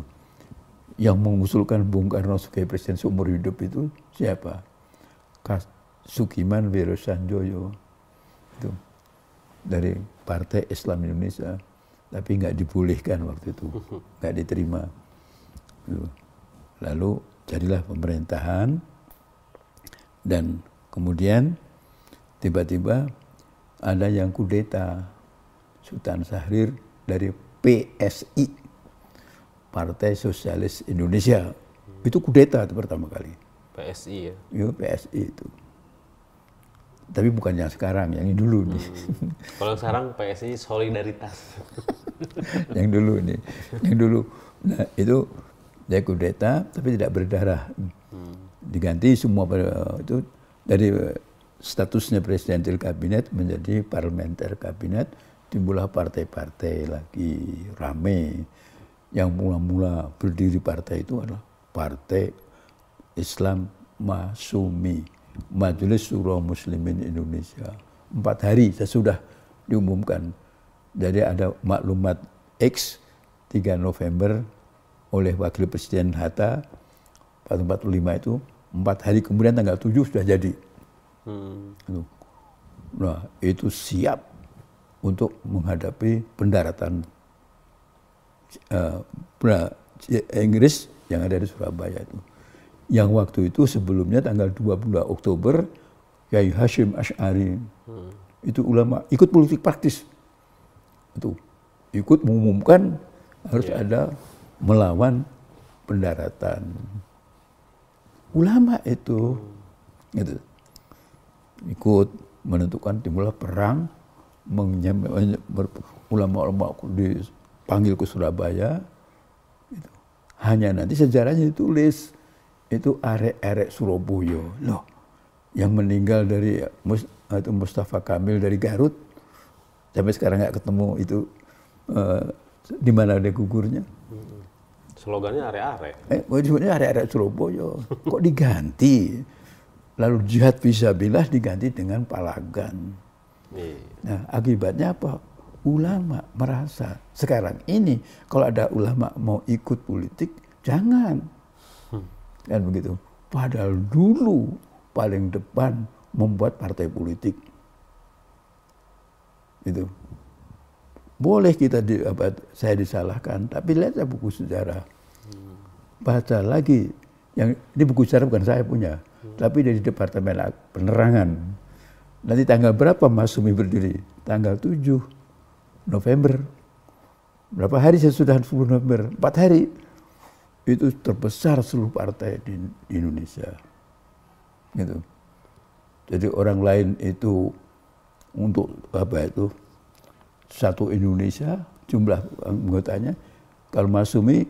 Yang mengusulkan Bung Karno sebagai presiden seumur hidup itu siapa? Sukiman Wirosanjoyo. Itu dari Partai Islam Indonesia, tapi nggak dibolehkan waktu itu, nggak diterima. Gitu. Lalu jadilah pemerintahan dan kemudian tiba-tiba ada yang kudeta, Sultan Syahrir dari PSI, Partai Sosialis Indonesia. Itu kudeta itu pertama kali. PSI ya? Iya, PSI itu. Tapi bukan yang sekarang, yang dulu nih. Kalau sekarang PSI Solidaritas. Yang dulu nih, yang dulu. Nah itu dia kudeta, tapi tidak berdarah. Diganti semua itu dari statusnya presidensial kabinet menjadi parlementer kabinet, timbullah partai-partai lagi rame. Yang mula-mula berdiri partai itu adalah Partai Islam Masumi, Majelis Syuro Muslimin Indonesia. 4 hari sesudah diumumkan. Jadi ada maklumat X 3 November oleh Wakil Presiden Hatta, 45 itu, 4 hari kemudian tanggal 7 sudah jadi. Nah itu siap untuk menghadapi pendaratan Inggris yang ada di Surabaya itu. Yang waktu itu sebelumnya tanggal 22 Oktober Kiai Hasyim Asy'ari itu ulama ikut politik praktis. Itu ikut mengumumkan harus ada melawan pendaratan. Ulama itu gitu, ikut menentukan timbullah perang, ulama-ulama dipanggil ke Surabaya. Gitu. Hanya nanti sejarahnya ditulis, itu arek-arek Surabaya loh, yang meninggal dari Mustafa Kamil dari Garut, sampai sekarang nggak ketemu itu di mana ada gugurnya. Slogannya are-are. Sebenarnya are-are Surabaya. Kok diganti? Lalu jihad fisabilillah diganti dengan palagan. Nah, akibatnya apa? Ulama merasa sekarang ini kalau ada ulama mau ikut politik, jangan. Kan begitu. Padahal dulu paling depan membuat partai politik. Itu. Boleh kita saya disalahkan, tapi lihat buku sejarah. Baca lagi, yang ini buku sejarah bukan saya punya, tapi dari Departemen Penerangan. Nanti tanggal berapa Masyumi berdiri? Tanggal 7 November. Berapa hari sesudah 10 November? 4 hari. Itu terbesar seluruh partai di Indonesia. Gitu. Jadi orang lain itu untuk satu Indonesia jumlah anggotanya, kalau Masyumi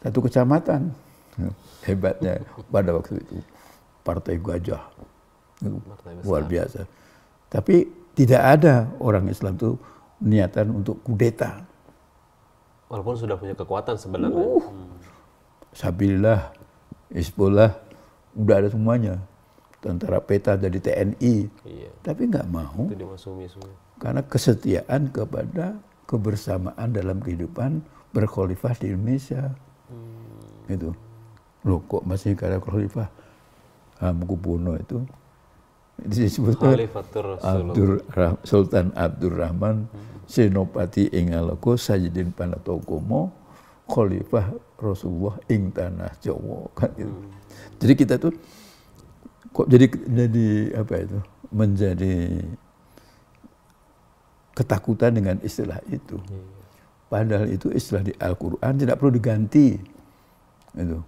satu kecamatan. Hebatnya pada waktu itu partai gajah, luar biasa. Tapi tidak ada orang Islam itu niatan untuk kudeta. Walaupun sudah punya kekuatan sebenarnya. Sabilillah, Hizbullah, udah ada semuanya. Tentara peta dari TNI, tapi nggak mau. Itu di Masyumi semua. Karena kesetiaan kepada kebersamaan dalam kehidupan berkhalifah di Indonesia. Gitu. Loh kok masih karena khalifah? Hamengkubuwono itu disebutkan Sultan Abdurrahman Senopati ing Aloko Sayyidin Panatokomo Khalifah Rasulullah ing tanah Jawa kan gitu. Jadi kita tuh kok jadi menjadi ketakutan dengan istilah itu. Padahal itu istilah di Al-Quran tidak perlu diganti. Itu.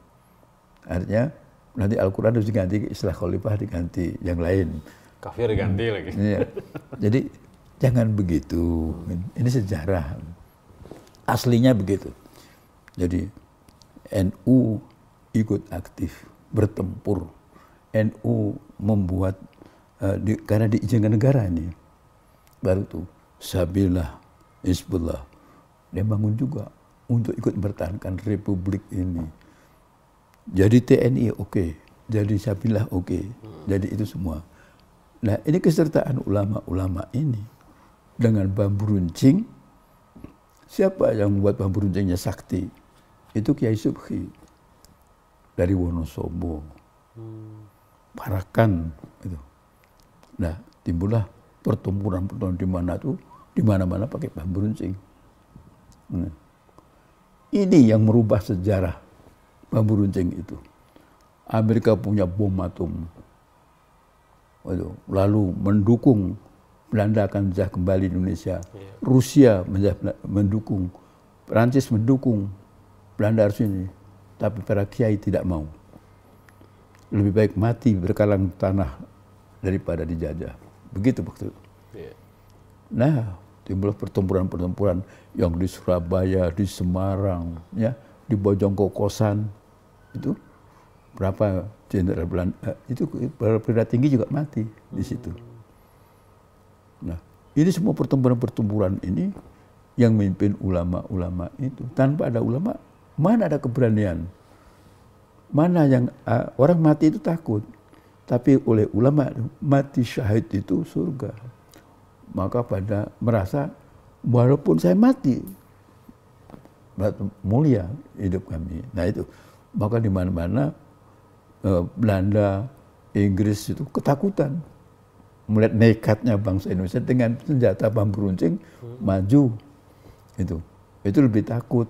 Artinya nanti Al-Quran harus diganti, istilah khalifah diganti, yang lain. Kafir diganti lagi. Iya. Jadi jangan begitu. Ini sejarah. Aslinya begitu. Jadi NU ikut aktif, bertempur. NU membuat, karena diizinkan negara ini. Baru tuh, Sabilillah, Hizbullah. Dia bangun juga untuk ikut mempertahankan republik ini. Jadi TNI oke, jadi Sabilillah oke, jadi itu semua. Nah ini kesertaan ulama-ulama ini dengan bambu runcing. Siapa yang membuat bambu runcingnya sakti? Itu Kiai Subhi dari Wonosobo, Parakan itu. Nah timbullah pertempuran di mana tuh, di mana-mana pakai bambu runcing. Nah, ini yang merubah sejarah bambu runcing itu. Amerika punya bom atom, lalu mendukung Belanda akan menjajah kembali Indonesia. Rusia mendukung, Perancis mendukung Belanda harus ini, tapi para kiai tidak mau. Lebih baik mati berkalang tanah daripada dijajah. Begitu waktu itu. Nah, timbul pertempuran-pertempuran yang di Surabaya, di Semarang, ya, di Bojongkokosan itu berapa jenderal Belanda itu perwira tinggi juga mati di situ. Nah, ini semua pertempuran-pertempuran ini yang memimpin ulama-ulama itu. Tanpa ada ulama, mana ada keberanian? Mana yang orang mati itu takut, tapi oleh ulama mati syahid itu surga. Maka pada merasa walaupun saya mati, mulia hidup kami. Nah itu, maka di mana-mana Belanda, Inggris itu ketakutan melihat nekatnya bangsa Indonesia dengan senjata bambu runcing maju. Itu lebih takut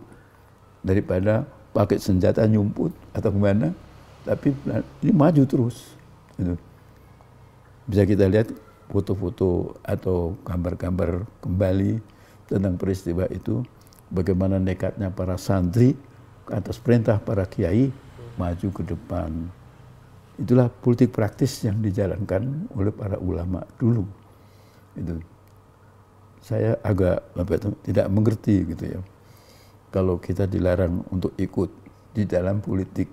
daripada pakai senjata nyumput atau gimana. Tapi ini maju terus. Gitu. Bisa kita lihat foto-foto atau gambar-gambar kembali tentang peristiwa itu. bagaimana nekatnya para santri atas perintah para kiai maju ke depan. Itulah politik praktis yang dijalankan oleh para ulama dulu. Itu saya agak tidak mengerti gitu ya. Kalau kita dilarang untuk ikut di dalam politik,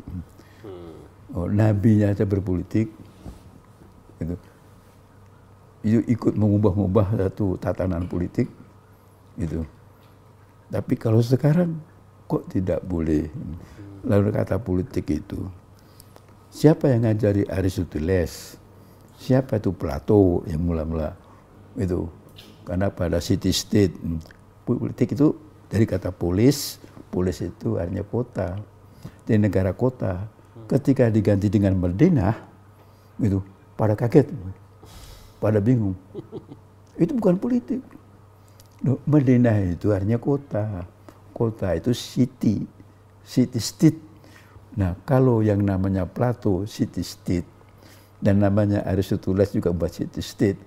nabinya aja berpolitik, gitu. Itu ikut mengubah-ubah satu tatanan politik, gitu. Tapi kalau sekarang kok tidak boleh? Lalu kata politik itu, siapa yang ngajari Aristoteles? Siapa itu Plato yang mula-mula itu? Karena pada city state, politik itu dari kata polis itu artinya kota, di negara kota. Ketika diganti dengan Madinah, itu pada kaget, pada bingung. Itu bukan politik. Madinah itu artinya kota, kota itu city state. Nah, kalau yang namanya Plato city state dan namanya Aristoteles juga buat city state,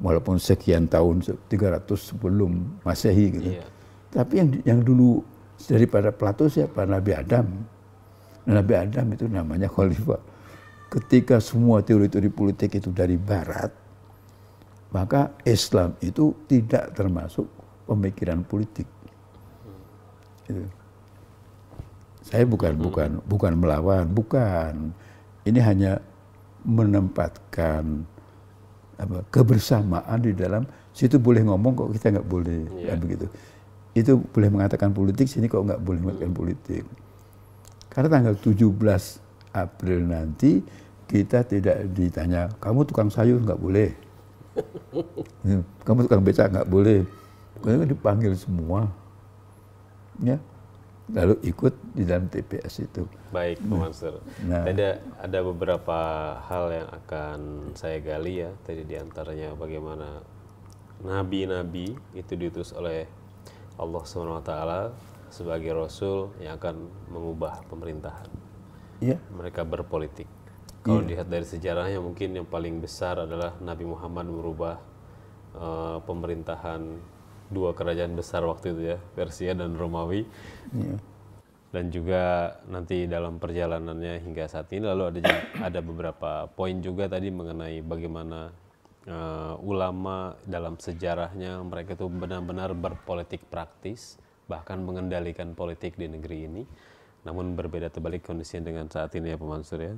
walaupun sekian tahun 300 sebelum Masehi gitu. Iya. Tapi yang dulu daripada Plato siapa? Nabi Adam. Nabi Adam itu namanya khalifah. Ketika semua teori-teori politik itu dari barat, maka Islam itu tidak termasuk pemikiran politik. Gitu. Saya bukan melawan, bukan. Ini hanya menempatkan kebersamaan di dalam situ. Boleh ngomong kok kita nggak boleh, ya begitu. Itu boleh mengatakan politik, sini kok nggak boleh mengatakan politik. Karena tanggal 17 April nanti kita tidak ditanya, kamu tukang sayur nggak boleh, kamu tukang becak nggak boleh. Karena dipanggil semua, ya, lalu ikut di dalam TPS itu. Baik, Pak Mansur. Nah, ada beberapa hal yang akan saya gali ya. Tadi diantaranya bagaimana nabi-nabi itu diutus oleh Allah SWT sebagai Rasul yang akan mengubah pemerintahan. Yeah. Mereka berpolitik. Kalau dilihat dari sejarahnya mungkin yang paling besar adalah Nabi Muhammad merubah pemerintahan dua kerajaan besar waktu itu ya, Persia dan Romawi. Yeah. Dan juga nanti dalam perjalanannya hingga saat ini lalu ada beberapa poin juga tadi mengenai bagaimana ulama dalam sejarahnya mereka itu benar-benar berpolitik praktis, bahkan mengendalikan politik di negeri ini. Namun berbeda terbalik kondisinya dengan saat ini ya Pak Mansur ya.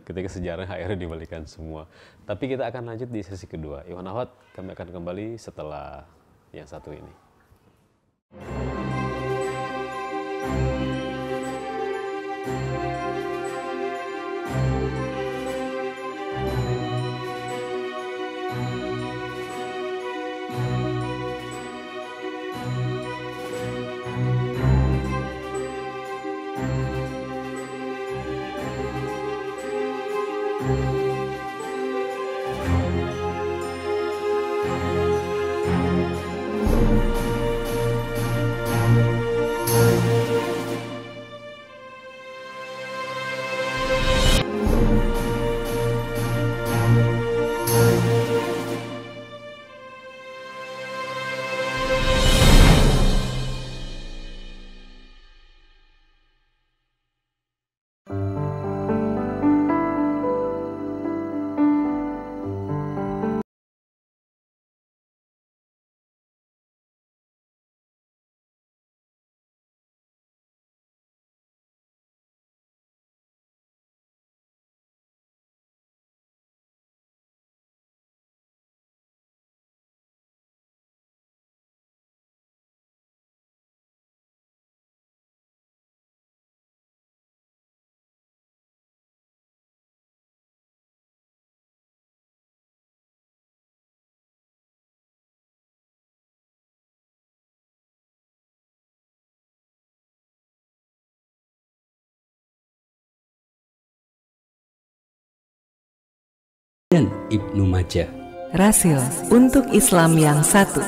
Ketika sejarah akhirnya dibalikan semua. Tapi kita akan lanjut di sesi kedua. Iwan Ahwat, kami akan kembali setelah yang satu ini. Dan Ibnu Majah. Rasil untuk Islam yang satu.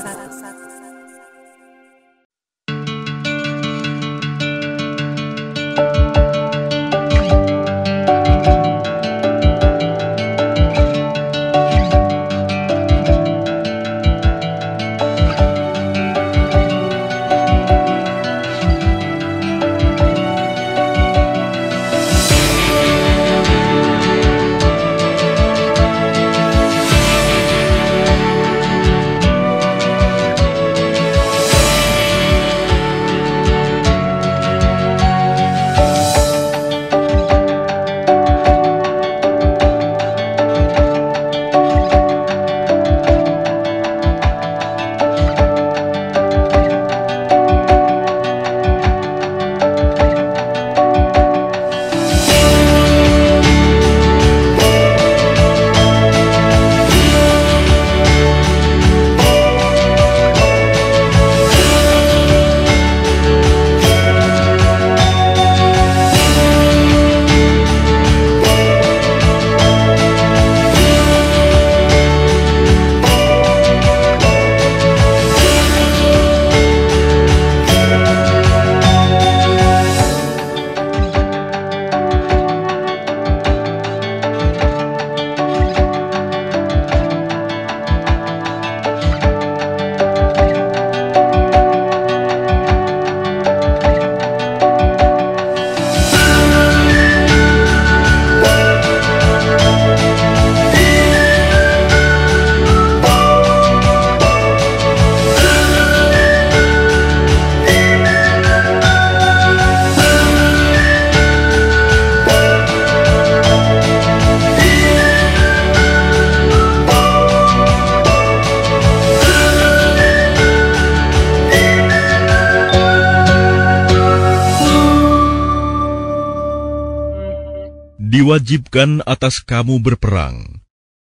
Diwajibkan atas kamu berperang,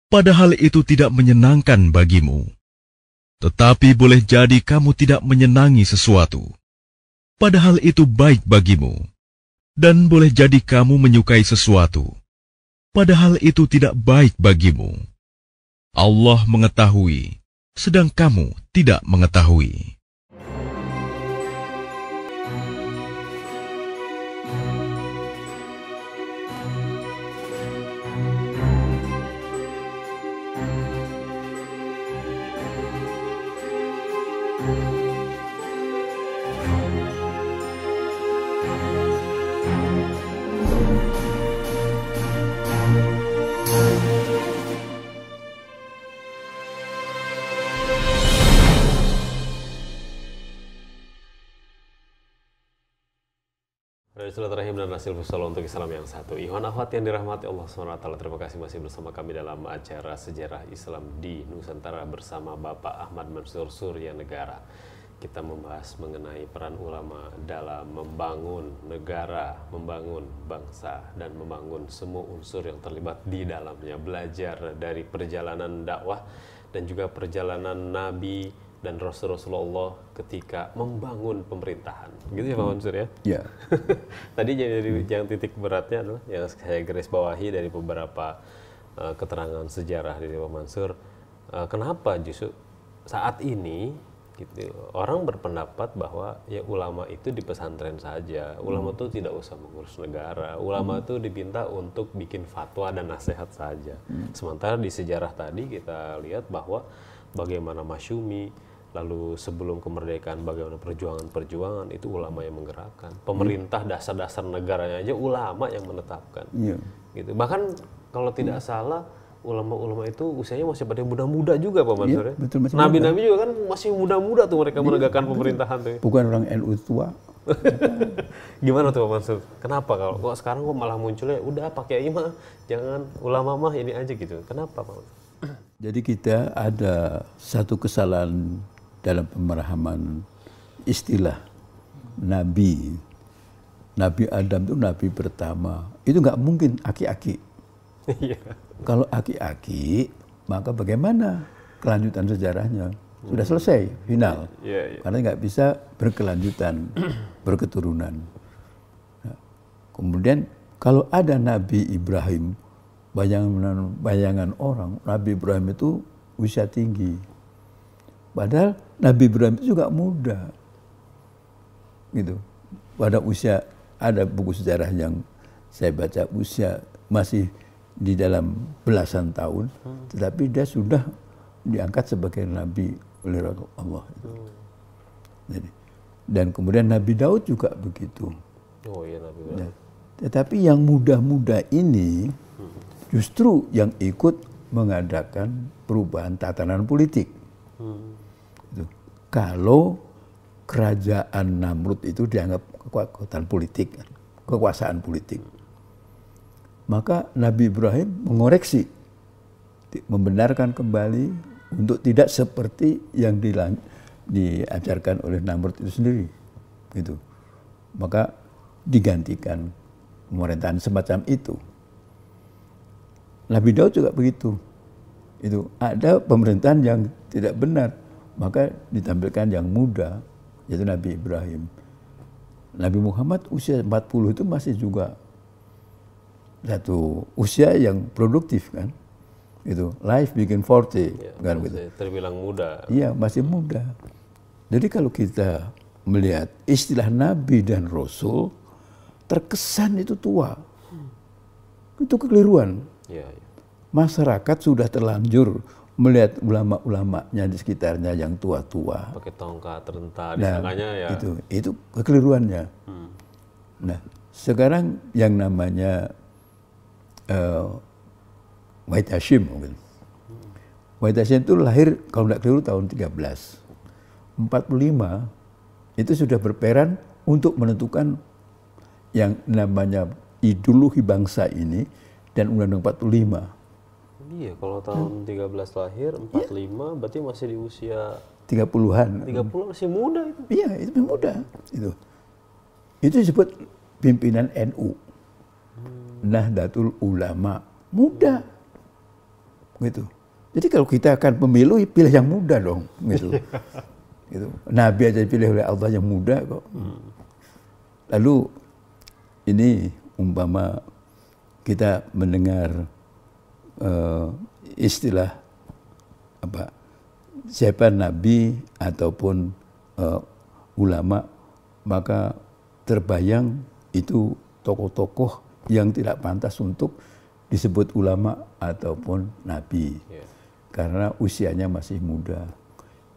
padahal itu tidak menyenangkan bagimu. Tetapi boleh jadi kamu tidak menyenangi sesuatu, padahal itu baik bagimu. Dan boleh jadi kamu menyukai sesuatu, padahal itu tidak baik bagimu. Allah mengetahui, sedang kamu tidak mengetahui. Bismillahirrahmanirrahim dan nasil futsal untuk Islam yang satu. Ikhwan akhwat yang dirahmati Allah SWT, terima kasih masih bersama kami dalam acara Sejarah Islam di Nusantara bersama Bapak Ahmad Mansur Surya Negara. Kita membahas mengenai peran ulama dalam membangun negara, membangun bangsa, dan membangun semua unsur yang terlibat di dalamnya. Belajar dari perjalanan dakwah dan juga perjalanan Nabi dan Rasulullah ketika membangun pemerintahan. Gitu ya Pak Mansur ya? Ya. Tadi jadi yang titik beratnya adalah yang saya garis bawahi dari beberapa keterangan sejarah dari Pak Mansur. Kenapa justru saat ini gitu, orang berpendapat bahwa ya ulama itu di pesantren saja. Ulama itu tidak usah mengurus negara. Ulama itu dipinta untuk bikin fatwa dan nasihat saja. Sementara di sejarah tadi kita lihat bahwa bagaimana Masyumi, lalu sebelum kemerdekaan bagaimana perjuangan-perjuangan itu ulama yang menggerakkan. Pemerintah dasar-dasar negaranya aja ulama yang menetapkan. Gitu. Bahkan kalau tidak salah ulama-ulama itu usianya masih pada muda-muda juga Pak Mansur ya. Nabi-nabi juga kan masih muda-muda tuh mereka menegakkan pemerintahan tuh. Bukan orang NU tua. Gimana tuh Pak Mansur? Kenapa kalau kok sekarang kok malah munculnya udah pakai imam, jangan ulama mah ini aja gitu. Kenapa Pak Mansur? Jadi kita ada satu kesalahan dalam pemahaman istilah Nabi. Nabi Adam itu Nabi pertama. Itu nggak mungkin aki-aki. Kalau aki-aki, maka bagaimana kelanjutan sejarahnya? Sudah selesai, final. Karena nggak bisa berkelanjutan, berketurunan. Nah, kemudian kalau ada Nabi Ibrahim, bayangan orang, Nabi Ibrahim itu usia tinggi. Padahal Nabi Ibrahim itu juga muda. Gitu. Pada usia, ada buku sejarah yang saya baca usia masih di dalam belasan tahun, tetapi dia sudah diangkat sebagai Nabi oleh Allah. Jadi, dan kemudian Nabi Daud juga begitu. Oh iya Nabi Daud. Nah, tetapi yang muda-muda ini justru yang ikut mengadakan perubahan tatanan politik. Kalau kerajaan Namrud itu dianggap kekuatan politik, kekuasaan politik, maka Nabi Ibrahim mengoreksi, membenarkan kembali untuk tidak seperti yang diajarkan oleh Namrud itu sendiri, gitu. Maka digantikan pemerintahan semacam itu. Nabi Daud juga begitu. Itu ada pemerintahan yang tidak benar, maka ditampilkan yang muda, yaitu Nabi Ibrahim. Nabi Muhammad usia 40 itu masih juga satu usia yang produktif kan. Itu life begin 40 ya, kan gitu. Terbilang muda. Iya, masih muda. Jadi kalau kita melihat istilah Nabi dan Rasul, terkesan itu tua. Itu kekeliruan. Ya. Masyarakat sudah terlanjur melihat ulama-ulamanya di sekitarnya yang tua-tua. Pakai tongkat, terentah, disangkanya ya. Itu kekeliruannya. Nah, sekarang yang namanya Wahid Hashim mungkin. Wahid Hashim itu lahir kalau tidak keliru tahun 13. 45 itu sudah berperan untuk menentukan yang namanya ideologi bangsa ini dan Undang-Undang 45. Iya, kalau tahun 13 lahir, 45 berarti masih di usia 30-an. 30 masih muda itu. Iya, itu masih muda. Itu disebut pimpinan NU. Nahdlatul Ulama muda, gitu. Jadi kalau kita akan pemilu, pilih yang muda dong, gitu. Gitu. Nabi aja dipilih oleh Allah yang muda kok. Lalu ini umpama kita mendengar istilah apa, siapa nabi ataupun ulama, maka terbayang itu tokoh-tokoh yang tidak pantas untuk disebut ulama ataupun nabi, karena usianya masih muda.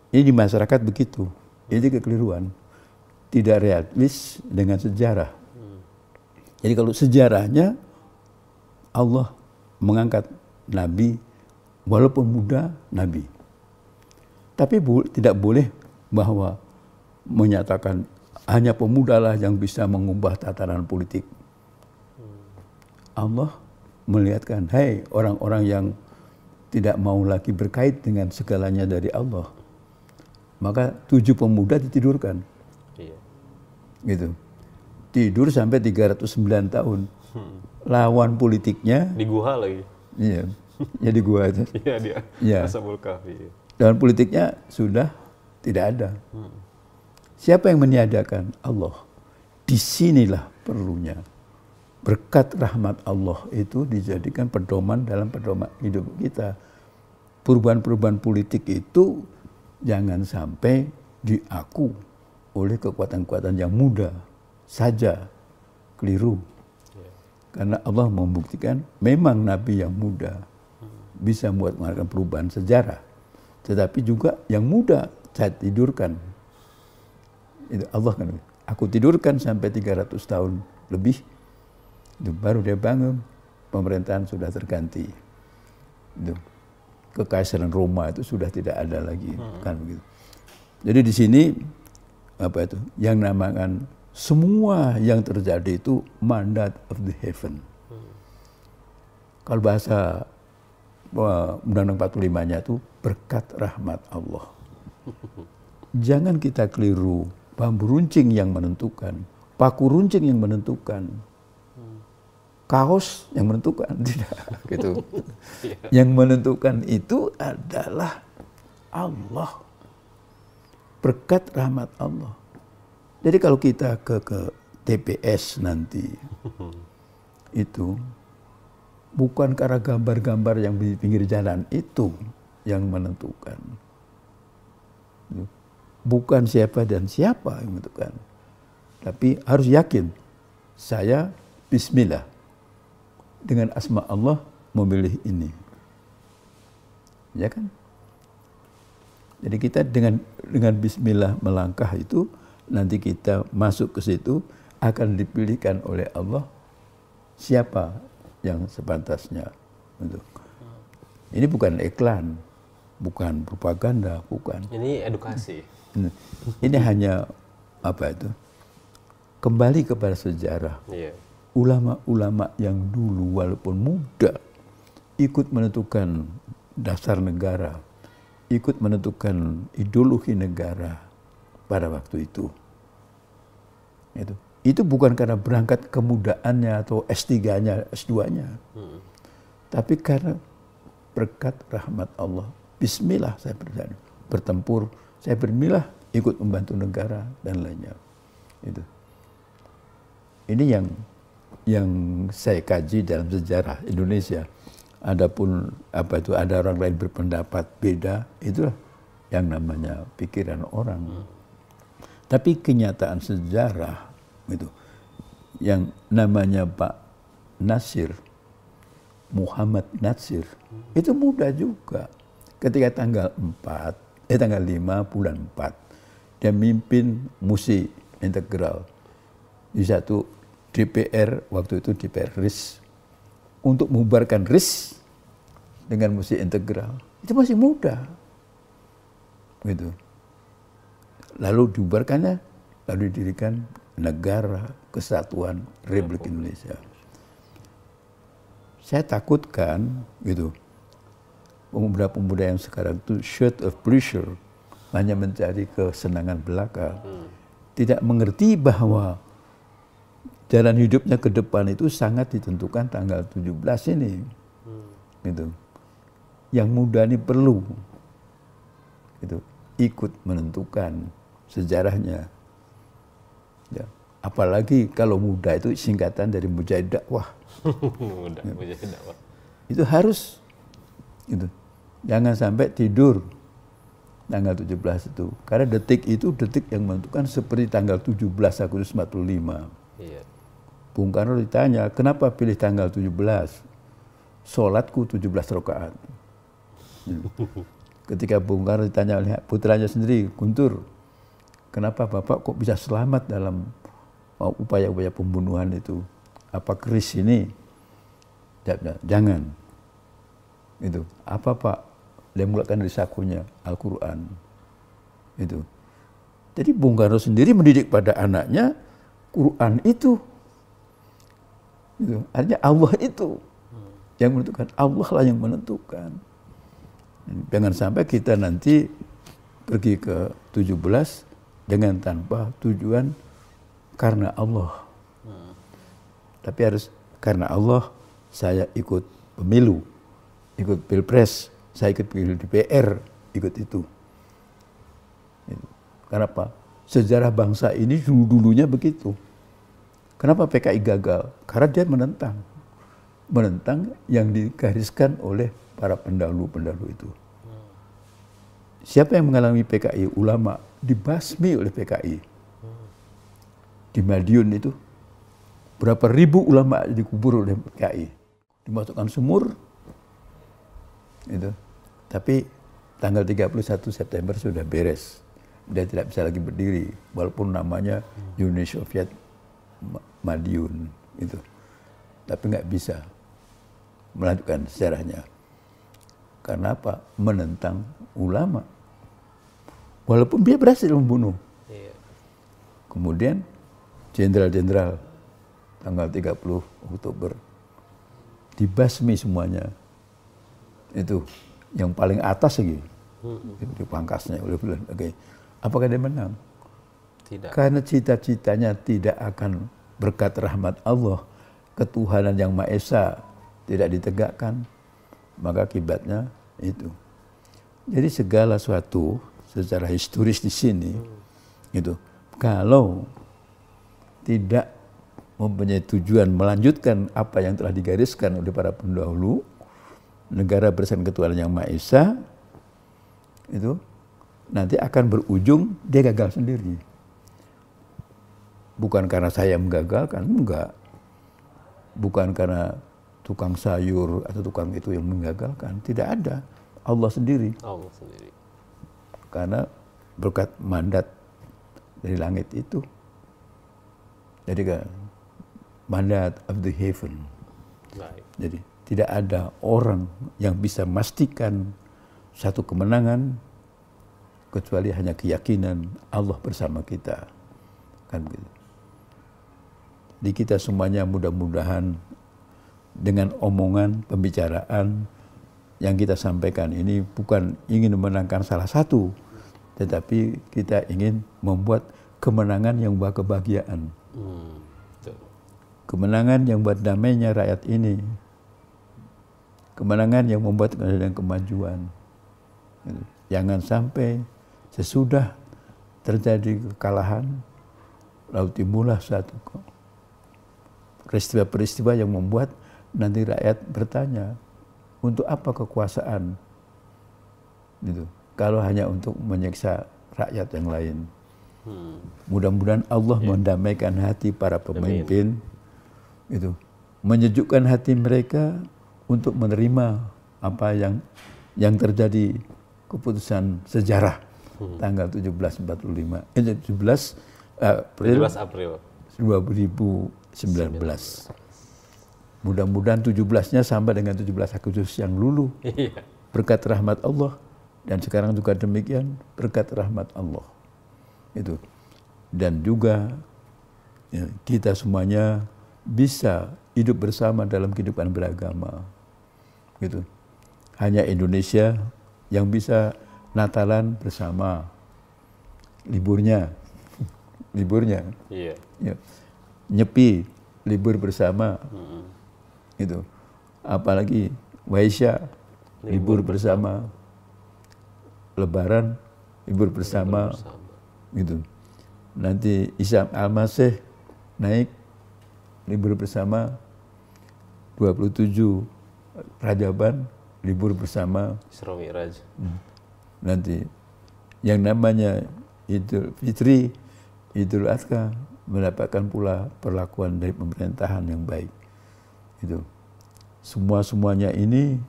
Ini di masyarakat begitu. Ini kekeliruan, tidak realis dengan sejarah. Jadi kalau sejarahnya Allah mengangkat nabi walaupun muda, nabi. Tapi tidak boleh bahwa menyatakan hanya pemudalah yang bisa mengubah tatanan politik. Allah melihatkan, hai orang-orang yang tidak mau lagi berkait dengan segalanya dari Allah, maka 7 pemuda ditidurkan. Gitu. Tidur sampai 309 tahun. Lawan politiknya Di guha lagi. iya, ya di gua itu. Iya dia. Iya. Ashabul Kahfi. Lawan politiknya sudah tidak ada. Siapa yang meniadakan? Allah. Disinilah perlunya berkat rahmat Allah itu dijadikan pedoman dalam pedoman hidup kita. Perubahan-perubahan politik itu jangan sampai diaku oleh kekuatan-kekuatan yang muda saja, keliru. Karena Allah membuktikan memang Nabi yang muda bisa mengadakan perubahan sejarah. Tetapi juga yang muda saya tidurkan. Itu Allah kan, aku tidurkan sampai 300 tahun lebih. Itu baru dia bangun, pemerintahan sudah terganti. Itu kekaisaran Roma itu sudah tidak ada lagi, kan begitu. Jadi di sini apa itu yang namakan semua yang terjadi itu mandat of the heaven. Kalau bahasa Undang-Undang 45-nya itu berkat rahmat Allah. Jangan kita keliru, bambu runcing yang menentukan, paku runcing yang menentukan, kaos yang menentukan, tidak gitu. Yang menentukan itu adalah Allah, berkat rahmat Allah. Jadi kalau kita ke TPS nanti itu bukan karena gambar-gambar yang di pinggir jalan itu yang menentukan, bukan siapa dan siapa yang menentukan, tapi harus yakin saya Bismillah dengan asma Allah memilih ini, ya kan? Jadi kita dengan Bismillah melangkah itu, nanti kita masuk ke situ akan dipilihkan oleh Allah siapa yang sepantasnya. Ini bukan iklan, bukan propaganda, bukan. Ini edukasi. Ini hanya apa itu? Kembali kepada sejarah. Iya. Ulama-ulama yang dulu walaupun muda ikut menentukan dasar negara, ikut menentukan ideologi negara pada waktu itu. Itu bukan karena berangkat kemudaannya atau S3-nya, S2-nya. Tapi karena berkat rahmat Allah. Bismillah saya bertempur, saya bermilah ikut membantu negara dan lainnya. Itu. Ini yang saya kaji dalam sejarah Indonesia. Adapun apa itu ada orang lain berpendapat beda, itulah yang namanya pikiran orang. Tapi kenyataan sejarah itu yang namanya Pak Nasir, Muhammad Nasir, itu muda juga. Ketika tanggal 5 bulan 4, dia mimpin musi integral di satu DPR, waktu itu DPR RIS, untuk membubarkan RIS dengan musi integral. Itu masih muda. Gitu. Lalu dibubarkannya, lalu didirikan Negara Kesatuan Republik Indonesia. Saya takutkan gitu, pemuda-pemuda yang sekarang itu short of pleasure, hanya mencari kesenangan belaka, tidak mengerti bahwa jalan hidupnya ke depan itu sangat ditentukan tanggal 17 ini. Gitu. Yang muda ini perlu gitu, ikut menentukan sejarahnya. Ya. Apalagi kalau muda itu singkatan dari mujahid dakwah. Mujahid dakwah. Itu harus gitu. Jangan sampai tidur tanggal 17 itu. Karena detik itu detik yang menentukan, seperti tanggal 17 Agustus 45. Iya. Bung Karno ditanya, kenapa pilih tanggal 17? Sholatku 17 rakaat. Ketika Bung Karno ditanya oleh putranya sendiri, Guntur, kenapa Bapak kok bisa selamat dalam upaya-upaya pembunuhan itu? Apa keris ini? Jangan. Itu. Apa Pak? Dia mengeluarkan dari sakunya Al-Quran. Itu. Jadi Bung Karno sendiri mendidik pada anaknya Quran itu. Itu. Artinya Allah itu yang menentukan. Allah lah yang menentukan. Jangan sampai kita nanti pergi ke 17 dengan tanpa tujuan karena Allah. Tapi harus karena Allah saya ikut pemilu, ikut pilpres, saya ikut pemilu DPR, ikut itu. Kenapa? Sejarah bangsa ini dulu-dulunya begitu. Kenapa PKI gagal? Karena dia menentang yang digariskan oleh para pendahulu-pendahulu itu. Siapa yang mengalami PKI? Ulama dibasmi oleh PKI. Di Madiun itu berapa ribu ulama dikubur oleh PKI, dimasukkan sumur. Itu. Tapi tanggal 31 September sudah beres. Dia tidak bisa lagi berdiri, walaupun namanya Uni Soviet Madiun itu. Tapi nggak bisa melanjutkan sejarahnya. Karena apa? Menentang ulama. Walaupun dia berhasil membunuh. Iya. Kemudian jenderal-jenderal tanggal 30 Oktober dibasmi semuanya. Itu yang paling atas lagi. Di pangkasnya oleh bulan. Oke. Apakah dia menang? Tidak. Karena cita-citanya tidak akan berkat rahmat Allah, ketuhanan yang Maha Esa tidak ditegakkan, maka akibatnya itu. Jadi segala sesuatu secara historis di sini itu kalau tidak mempunyai tujuan melanjutkan apa yang telah digariskan oleh para pendahulu, negara berdasarkan ketuhanan yang Maha Esa itu nanti akan berujung dia gagal sendiri. Bukan karena saya menggagalkan, enggak. Bukan karena tukang sayur atau tukang itu yang menggagalkan, tidak ada. Allah sendiri. Allah sendiri. Karena berkat mandat dari langit itu. Jadi kan mandat of the heaven. Baik. Jadi tidak ada orang yang bisa memastikan satu kemenangan kecuali hanya keyakinan Allah bersama kita. Kan begitu. Di kita semuanya mudah-mudahan dengan omongan, pembicaraan yang kita sampaikan ini bukan ingin memenangkan salah satu, tetapi kita ingin membuat kemenangan yang membawa kebahagiaan. Betul. Kemenangan yang buat damainya rakyat ini. Kemenangan yang membuat kemajuan. Jangan sampai sesudah terjadi kekalahan, lalu timbullah satu peristiwa-peristiwa yang membuat nanti rakyat bertanya, untuk apa kekuasaan? Gitu. Kalau hanya untuk menyiksa rakyat yang lain. Mudah-mudahan Allah mendamaikan hati para pemimpin, itu, menyejukkan hati mereka untuk menerima apa yang terjadi keputusan sejarah tanggal 17 April 2019. Mudah-mudahan 17-nya sama dengan 17 Agustus yang lalu. Berkat rahmat Allah. Dan sekarang juga demikian, berkat rahmat Allah. Itu. Dan juga ya, kita semuanya bisa hidup bersama dalam kehidupan beragama. Gitu. Hanya Indonesia yang bisa Natalan bersama, liburnya, Iya. ya. Nyepi libur bersama. Itu. Apalagi Waisya, libur bersama. Lebaran, libur bersama. Gitu. Nanti Isyam Al-Masih naik, libur bersama. 27 Rajaban, libur bersama. Isra Mi'raj. Nanti yang namanya Idul Fitri, Idul Adha mendapatkan pula perlakuan dari pemerintahan yang baik. Itu semuanya ini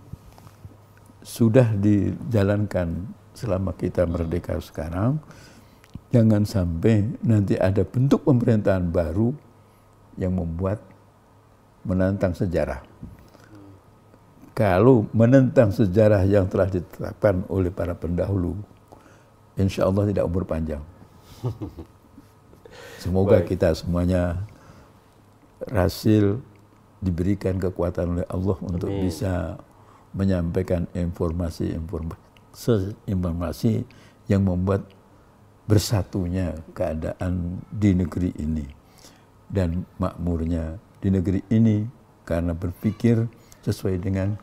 sudah dijalankan selama kita merdeka sekarang. Jangan sampai nanti ada bentuk pemerintahan baru yang membuat menantang sejarah. Kalau menentang sejarah yang telah ditetapkan oleh para pendahulu, insya Allah tidak umur panjang. Semoga kita semuanya berhasil diberikan kekuatan oleh Allah untuk bisa menyampaikan informasi yang membuat bersatunya keadaan di negeri ini dan makmurnya di negeri ini karena berpikir sesuai dengan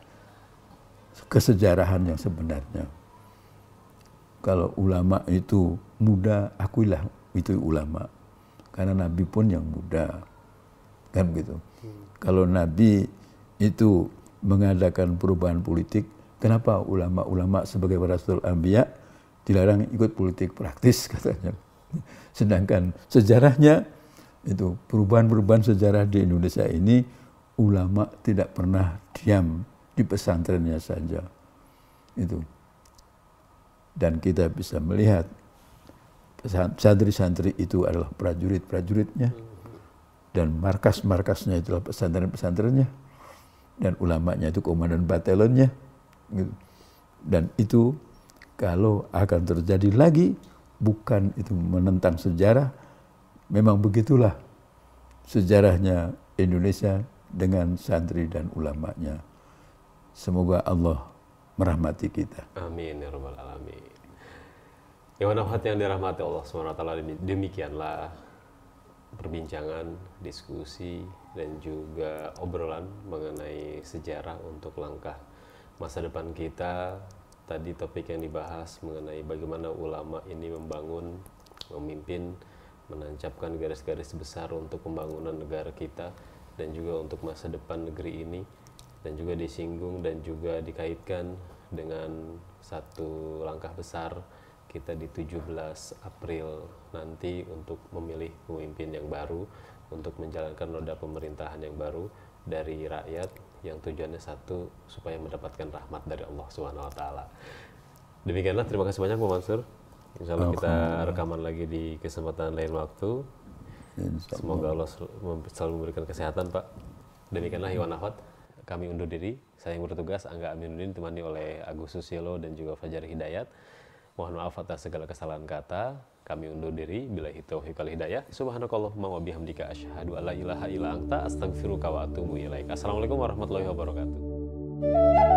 kesejarahan yang sebenarnya. Kalau ulama itu muda, akuilah itu ulama. Karena Nabi pun yang muda. Kan begitu. Kalau Nabi itu mengadakan perubahan politik, kenapa ulama-ulama sebagai warasatul anbiya dilarang ikut politik praktis katanya. Sedangkan sejarahnya itu perubahan-perubahan sejarah di Indonesia ini ulama tidak pernah diam di pesantrennya saja. Itu. Dan kita bisa melihat santri-santri itu adalah prajurit-prajuritnya dan markas-markasnya itulah pesantren-pesantrennya dan ulamanya itu komandan batelonnya. Gitu. Dan itu kalau akan terjadi lagi bukan itu menentang sejarah, memang begitulah sejarahnya Indonesia dengan santri dan ulamanya. Semoga Allah merahmati kita. Amin ya rabbal alamin. Ya nafhat yang dirahmati Allah SWT, demikianlah perbincangan, diskusi dan juga obrolan mengenai sejarah untuk langkah masa depan kita. Tadi topik yang dibahas mengenai bagaimana ulama ini membangun, memimpin, menancapkan garis-garis besar untuk pembangunan negara kita dan juga untuk masa depan negeri ini, dan juga disinggung dan juga dikaitkan dengan satu langkah besar kita di 17 April nanti untuk memilih pemimpin yang baru untuk menjalankan roda pemerintahan yang baru dari rakyat yang tujuannya satu, supaya mendapatkan rahmat dari Allah Subhanahu wa taala. Demikianlah, terima kasih banyak Pak Mansur. Insyaallah kita rekaman lagi di kesempatan lain waktu. Semoga Allah selalu memberikan kesehatan, Pak. Demikianlah Iwan Nafhat. Kami undur diri. Saya yang bertugas Angga Aminuddin, ditemani oleh Agus Susilo dan juga Fajar Hidayat. Mohon maaf atas segala kesalahan kata. Kami undur diri. Billahi taufiq wal hidayah. Subhanakallahumma wa bihamdika asyhadu an la ilaha illa anta astaghfiruka wa atubu ilaik. Assalamualaikum warahmatullahi wabarakatuh.